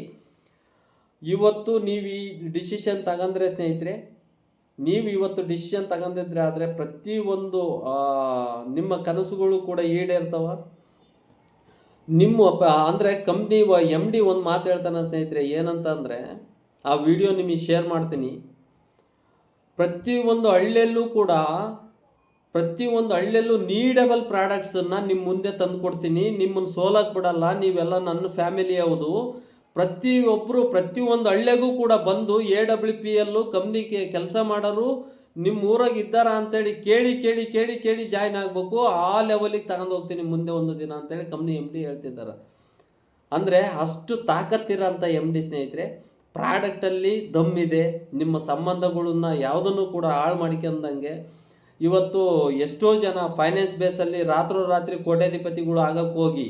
ಇವತ್ತು ನೀವು ಈ ಡಿಸಿಷನ್ ತಗೊಂಡ್ರೆ ಸ್ನೇಹಿತರೆ, ನೀವು ಇವತ್ತು ಡಿಸಿಷನ್ ತಗೊಂಡಿದ್ರೆ ಆದರೆ ಪ್ರತಿಯೊಂದು ನಿಮ್ಮ ಕನಸುಗಳು ಕೂಡ ಈಡೇರ್ತವ. ಅಂದರೆ ಕಂಪ್ನಿ MD ಒಂದು ಮಾತು ಹೇಳ್ತಾನೆ ಸ್ನೇಹಿತರೆ, ಏನಂತ ಅಂದರೆ, ಆ ವಿಡಿಯೋ ನಿಮಗೆ ಶೇರ್ ಮಾಡ್ತೀನಿ. ಪ್ರತಿಯೊಂದು ಹಳ್ಳಿಯಲ್ಲೂ ನೀಡಬಲ್ ಪ್ರಾಡಕ್ಟ್ಸನ್ನು ನಿಮ್ಮ ಮುಂದೆ ತಂದು ಕೊಡ್ತೀನಿ, ನಿಮ್ಮನ್ನು ಸೋಲಕ್ಕೆ ಬಿಡಲ್ಲ, ನೀವೆಲ್ಲ ನನ್ನ ಫ್ಯಾಮಿಲಿ ಯಾವುದು. ಪ್ರತಿಯೊಂದು ಹಳ್ಳಿಗೂ ಕೂಡ ಬಂದು AWPL ಕಂಪ್ನಿಗೆ ಕೆಲಸ ಮಾಡೋರು ನಿಮ್ಮ ಊರಾಗ ಇದ್ದಾರ ಅಂತೇಳಿ ಕೇಳಿ ಜಾಯ್ನ್ ಆಗಬೇಕು. ಆ ಲೆವೆಲಿಗೆ ತಗೊಂಡು ಹೋಗ್ತೀನಿ ಮುಂದೆ ಒಂದು ದಿನ ಅಂತೇಳಿ ಕಂಪ್ನಿ MD ಹೇಳ್ತಿದ್ದಾರೆ. ಅಂದರೆ ಅಷ್ಟು ತಾಕತ್ತಿರೋಂಥ MD ಸ್ನೇಹಿತರೆ. ಪ್ರಾಡಕ್ಟಲ್ಲಿ ದಮ್ಮಿದೆ. ನಿಮ್ಮ ಸಂಬಂಧಗಳನ್ನ ಯಾವುದನ್ನು ಕೂಡ ಹಾಳು ಮಾಡ್ಕೊಂಡಂಗೆ ಇವತ್ತು ಎಷ್ಟೋ ಜನ ಫೈನಾನ್ಸ್ ಬೇಸಲ್ಲಿ ರಾತ್ರಿ ಕೋಟ್ಯಾಧಿಪತಿಗಳು ಆಗಕ್ಕೆ ಹೋಗಿ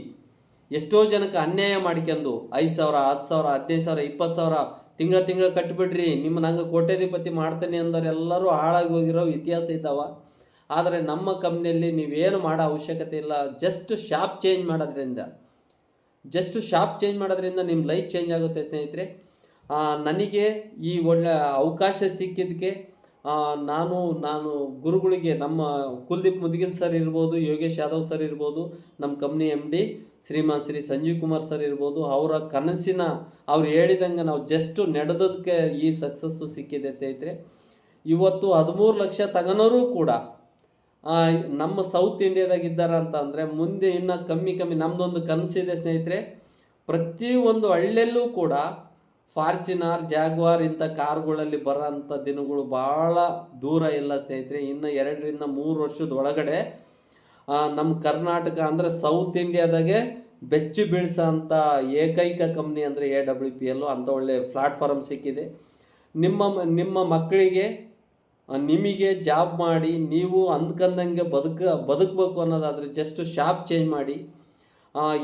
ಎಷ್ಟೋ ಜನಕ್ಕೆ ಅನ್ಯಾಯ ಮಾಡ್ಕೊಂಡು 5,000, 10,000, 15,000, 20,000 ತಿಂಗಳ ಕಟ್ಟಿಬಿಡ್ರಿ, ನಿಮ್ಮನ್ನ ಹಂಗೆ ಕೋಟ್ಯಾಧಿಪತಿ ಮಾಡ್ತಾನೆ ಅಂದವರೆಲ್ಲರೂ ಹಾಳಾಗಿ ಹೋಗಿರೋ ಇತಿಹಾಸ ಇದ್ದಾವ. ಆದರೆ ನಮ್ಮ ಕಂಪ್ನಿಯಲ್ಲಿ ನೀವೇನು ಮಾಡೋ ಅವಶ್ಯಕತೆ ಇಲ್ಲ. ಜಸ್ಟ್ ಶಾಪ್ ಚೇಂಜ್ ಮಾಡೋದ್ರಿಂದ ನಿಮ್ಮ ಲೈಫ್ ಚೇಂಜ್ ಆಗುತ್ತೆ ಸ್ನೇಹಿತರೆ. ನನಗೆ ಈ ಒಳ್ಳೆ ಅವಕಾಶ ಸಿಕ್ಕಿದ್ದಕ್ಕೆ ನಾನು ಗುರುಗಳಿಗೆ, ನಮ್ಮ ಕುಲ್ದೀಪ್ ಮುದ್ಗಿಲ್ ಸರ್ ಇರ್ಬೋದು, ಯೋಗೇಶ್ ಯಾದವ್ ಸರ್ ಇರ್ಬೋದು, ನಮ್ಮ ಕಂಪ್ನಿ MD ಶ್ರೀಮಾನ್ ಶ್ರೀ ಸಂಜೀವ್ ಕುಮಾರ್ ಸರ್ ಇರ್ಬೋದು, ಅವರ ಕನಸಿನ ಅವ್ರು ಹೇಳಿದಂಗೆ ನಾವು ಜಸ್ಟ್ ನಡೆದೋದಕ್ಕೆ ಈ ಸಕ್ಸಸ್ಸು ಸಿಕ್ಕಿದೆ ಸ್ನೇಹಿತರೆ. ಇವತ್ತು 13 ಲಕ್ಷ ತಗೋನೋರು ಕೂಡ ನಮ್ಮ ಸೌತ್ ಇಂಡಿಯಾದಾಗ ಇದ್ದಾರೆ ಅಂತ ಅಂದರೆ, ಮುಂದೆ ಇನ್ನೂ ಕಮ್ಮಿ ನಮ್ಮದೊಂದು ಕನಸಿದೆ ಸ್ನೇಹಿತರೆ. ಪ್ರತಿಯೊಂದು ಹಳ್ಳಿಯಲ್ಲೂ ಕೂಡ ಫಾರ್ಚುನರ್, ಜಾಗ್ವಾರ್ ಇಂಥ ಕಾರ್ಗಳಲ್ಲಿ ಬರೋಂಥ ದಿನಗಳು ಭಾಳ ದೂರ ಇಲ್ಲ ಸ್ನೇಹಿತರೆ. ಇನ್ನು 2-3 ವರ್ಷದೊಳಗಡೆ ನಮ್ಮ ಕರ್ನಾಟಕ ಅಂದರೆ ಸೌತ್ ಇಂಡಿಯಾದಾಗೆ ಬೆಚ್ಚಿ ಬೀಳ್ಸೋಂಥ ಏಕೈಕ ಕಂಪ್ನಿ ಅಂದರೆ AWPL. ಅಂಥ ಒಳ್ಳೆ ಪ್ಲಾಟ್ಫಾರ್ಮ್ ಸಿಕ್ಕಿದೆ. ನಿಮ್ಮ ಮಕ್ಕಳಿಗೆ, ನಿಮಗೆ ಜಾಬ್ ಮಾಡಿ ನೀವು ಅಂದ್ಕೊಂಡಂಗೆ ಬದುಕಬೇಕು ಅನ್ನೋದಾದರೆ ಜಸ್ಟ್ ಶಾಪ್ ಚೇಂಜ್ ಮಾಡಿ.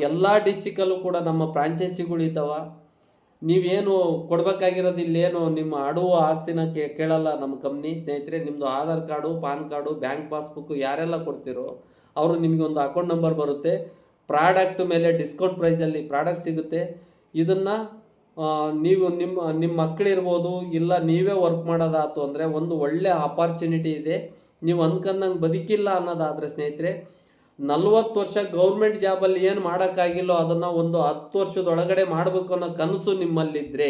ಎಲ್ಲ ಡಿಸ್ಟಿಕಲ್ಲೂ ಕೂಡ ನಮ್ಮ ಫ್ರಾಂಚೈಸಿಗಳು ಇದ್ದಾವೆ. ನೀವೇನು ಕೊಡಬೇಕಾಗಿರೋದು ಇಲ್ಲೇನು ನಿಮ್ಮ ಅಡುವ ಆಸ್ತಿನ ಕೇಳಲ್ಲ ನಮ್ಮ ಕಂಪ್ನಿ ಸ್ನೇಹಿತರೆ. ನಿಮ್ಮದು Aadhaar card, PAN card, bank passbook ಯಾರೆಲ್ಲ ಕೊಡ್ತೀರೋ ಅವರು ನಿಮಗೆ ಒಂದು ಅಕೌಂಟ್ ನಂಬರ್ ಬರುತ್ತೆ. ಪ್ರಾಡಕ್ಟ್ ಮೇಲೆ ಡಿಸ್ಕೌಂಟ್ ಪ್ರೈಸಲ್ಲಿ ಪ್ರಾಡಕ್ಟ್ ಸಿಗುತ್ತೆ. ಇದನ್ನು ನೀವು ನಿಮ್ಮ ಮಕ್ಕಳಿರ್ಬೋದು, ಇಲ್ಲ ನೀವೇ ವರ್ಕ್ ಮಾಡೋದಾಯ್ತು ಅಂದರೆ ಒಂದು ಒಳ್ಳೆ ಆಪರ್ಚುನಿಟಿ ಇದೆ. ನೀವು ಅಂದ್ಕೊಂಡಂಗೆ ಬದುಕಿಲ್ಲ ಅನ್ನೋದಾದರೆ ಸ್ನೇಹಿತರೆ, 40 ವರ್ಷ ಗೌರ್ಮೆಂಟ್ ಜಾಬಲ್ಲಿ ಏನು ಮಾಡೋಕ್ಕಾಗಿಲ್ಲೋ ಅದನ್ನು ಒಂದು 10 ವರ್ಷದೊಳಗಡೆ ಮಾಡಬೇಕು ಅನ್ನೋ ಕನಸು ನಿಮ್ಮಲ್ಲಿದ್ದರೆ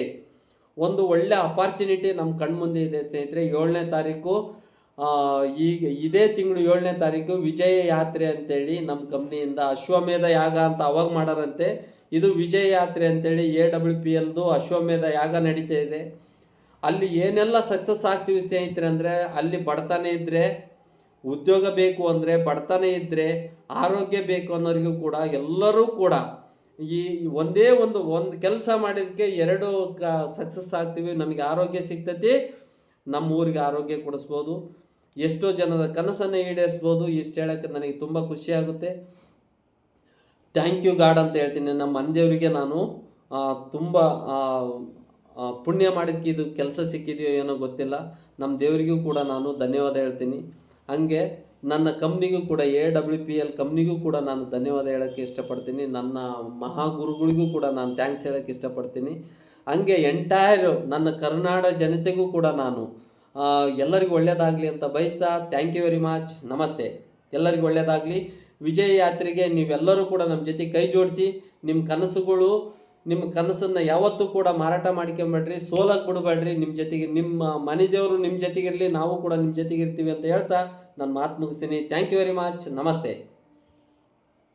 ಒಂದು ಒಳ್ಳೆ ಅಪಾರ್ಚುನಿಟಿ ನಮ್ಮ ಕಣ್ಮುಂದೆ ಇದೆ ಸ್ನೇಹಿತರೆ. 7ನೇ ತಾರೀಕು, ಈಗ ಇದೇ ತಿಂಗಳು 7ನೇ ತಾರೀಕು ವಿಜಯ ಯಾತ್ರೆ ಅಂತೇಳಿ ನಮ್ಮ ಕಂಪ್ನಿಯಿಂದ ಅಶ್ವಮೇಧ ಯಾಗ ಅಂತ ಅವಾಗ ಮಾಡಾರಂತೆ. ಇದು ವಿಜಯ ಯಾತ್ರೆ ಅಂತೇಳಿ AWPLದು ಅಶ್ವಮೇಧ ಯಾಗ ನಡೀತಾ ಇದೆ. ಅಲ್ಲಿ ಏನೆಲ್ಲ ಸಕ್ಸಸ್ ಆಗ್ತೀವಿ ಸ್ನೇಹಿತರೆ ಅಂದರೆ, ಅಲ್ಲಿ ಬಡತನ ಇದ್ದರೆ, ಉದ್ಯೋಗ ಬೇಕು ಅಂದರೆ, ಬಡತನ ಇದ್ದರೆ, ಆರೋಗ್ಯ ಬೇಕು ಅನ್ನೋರಿಗೂ ಕೂಡ ಎಲ್ಲರೂ ಕೂಡ ಈ ಒಂದು ಕೆಲಸ ಮಾಡಿದ್ದಕ್ಕೆ 2 ಸಕ್ಸಸ್ ಆಗ್ತೀವಿ. ನಮಗೆ ಆರೋಗ್ಯ ಸಿಗ್ತೈತಿ, ನಮ್ಮ ಊರಿಗೆ ಆರೋಗ್ಯ ಕೊಡಿಸ್ಬೋದು, ಎಷ್ಟೋ ಜನದ ಕನಸನ್ನು ಈಡೇರಿಸ್ಬೋದು. ಇಷ್ಟು ಹೇಳೋಕ್ಕೆ ನನಗೆ ತುಂಬ ಖುಷಿಯಾಗುತ್ತೆ. ಥ್ಯಾಂಕ್ ಯು ಗಾಡ್ ಅಂತ ಹೇಳ್ತೀನಿ. ನಮ್ಮ ಮನೆದೇವರಿಗೆ ನಾನು ತುಂಬ ಪುಣ್ಯ ಮಾಡಿದ್ದಕ್ಕೆ ಇದು ಕೆಲಸ ಸಿಕ್ಕಿದೆಯೋ ಏನೋ ಗೊತ್ತಿಲ್ಲ. ನಮ್ಮ ದೇವರಿಗೂ ಕೂಡ ನಾನು ಧನ್ಯವಾದ ಹೇಳ್ತೀನಿ. ಹಂಗೆ ನನ್ನ ಕಂಪ್ನಿಗೂ ಕೂಡ AWPL ಕಂಪ್ನಿಗೂ ಕೂಡ ನಾನು ಧನ್ಯವಾದ ಹೇಳೋಕ್ಕೆ ಇಷ್ಟಪಡ್ತೀನಿ. ನನ್ನ ಮಹಾಗುರುಗಳಿಗೂ ಕೂಡ ನಾನು ಥ್ಯಾಂಕ್ಸ್ ಹೇಳೋಕ್ಕೆ ಇಷ್ಟಪಡ್ತೀನಿ. ಹಂಗೆ ಎಂಟೈರ್ ನನ್ನ ಕರ್ನಾಟಕ ಜನತೆಗೂ ಕೂಡ ನಾನು ಎಲ್ಲರಿಗೂ ಒಳ್ಳೆಯದಾಗಲಿ ಅಂತ ಬಯಸ್ತಾ ಥ್ಯಾಂಕ್ ಯು ವೆರಿ ಮಚ್. ನಮಸ್ತೆ. ಎಲ್ಲರಿಗೂ ಒಳ್ಳೆಯದಾಗಲಿ. ವಿಜಯ ಯಾತ್ರೆಗೆ ನೀವೆಲ್ಲರೂ ಕೂಡ ನಮ್ಮ ಜೊತೆ ಕೈ ಜೋಡಿಸಿ ನಿಮ್ಮ ಕನಸನ್ನು ಯಾವತ್ತೂ ಕೂಡ ಮಾರಾಟ ಮಾಡ್ಕೊಂಬೇಡ್ರಿ, ಸೋಲಕ್ಕೆ ಬಿಡಬೇಡ್ರಿ. ನಿಮ್ಮ ಜೊತೆಗೆ ನಿಮ್ಮ ಮನೆ ದೇವರು ನಿಮ್ಮ ಜೊತೆಗಿರಲಿ, ನಾವು ಕೂಡ ನಿಮ್ಮ ಜೊತೆಗಿರ್ತೀವಿ ಅಂತ ಹೇಳ್ತಾ ನಾನು ಮಾತು ಮುಗಿಸ್ತೀನಿ. Thank you very much. ನಮಸ್ತೆ.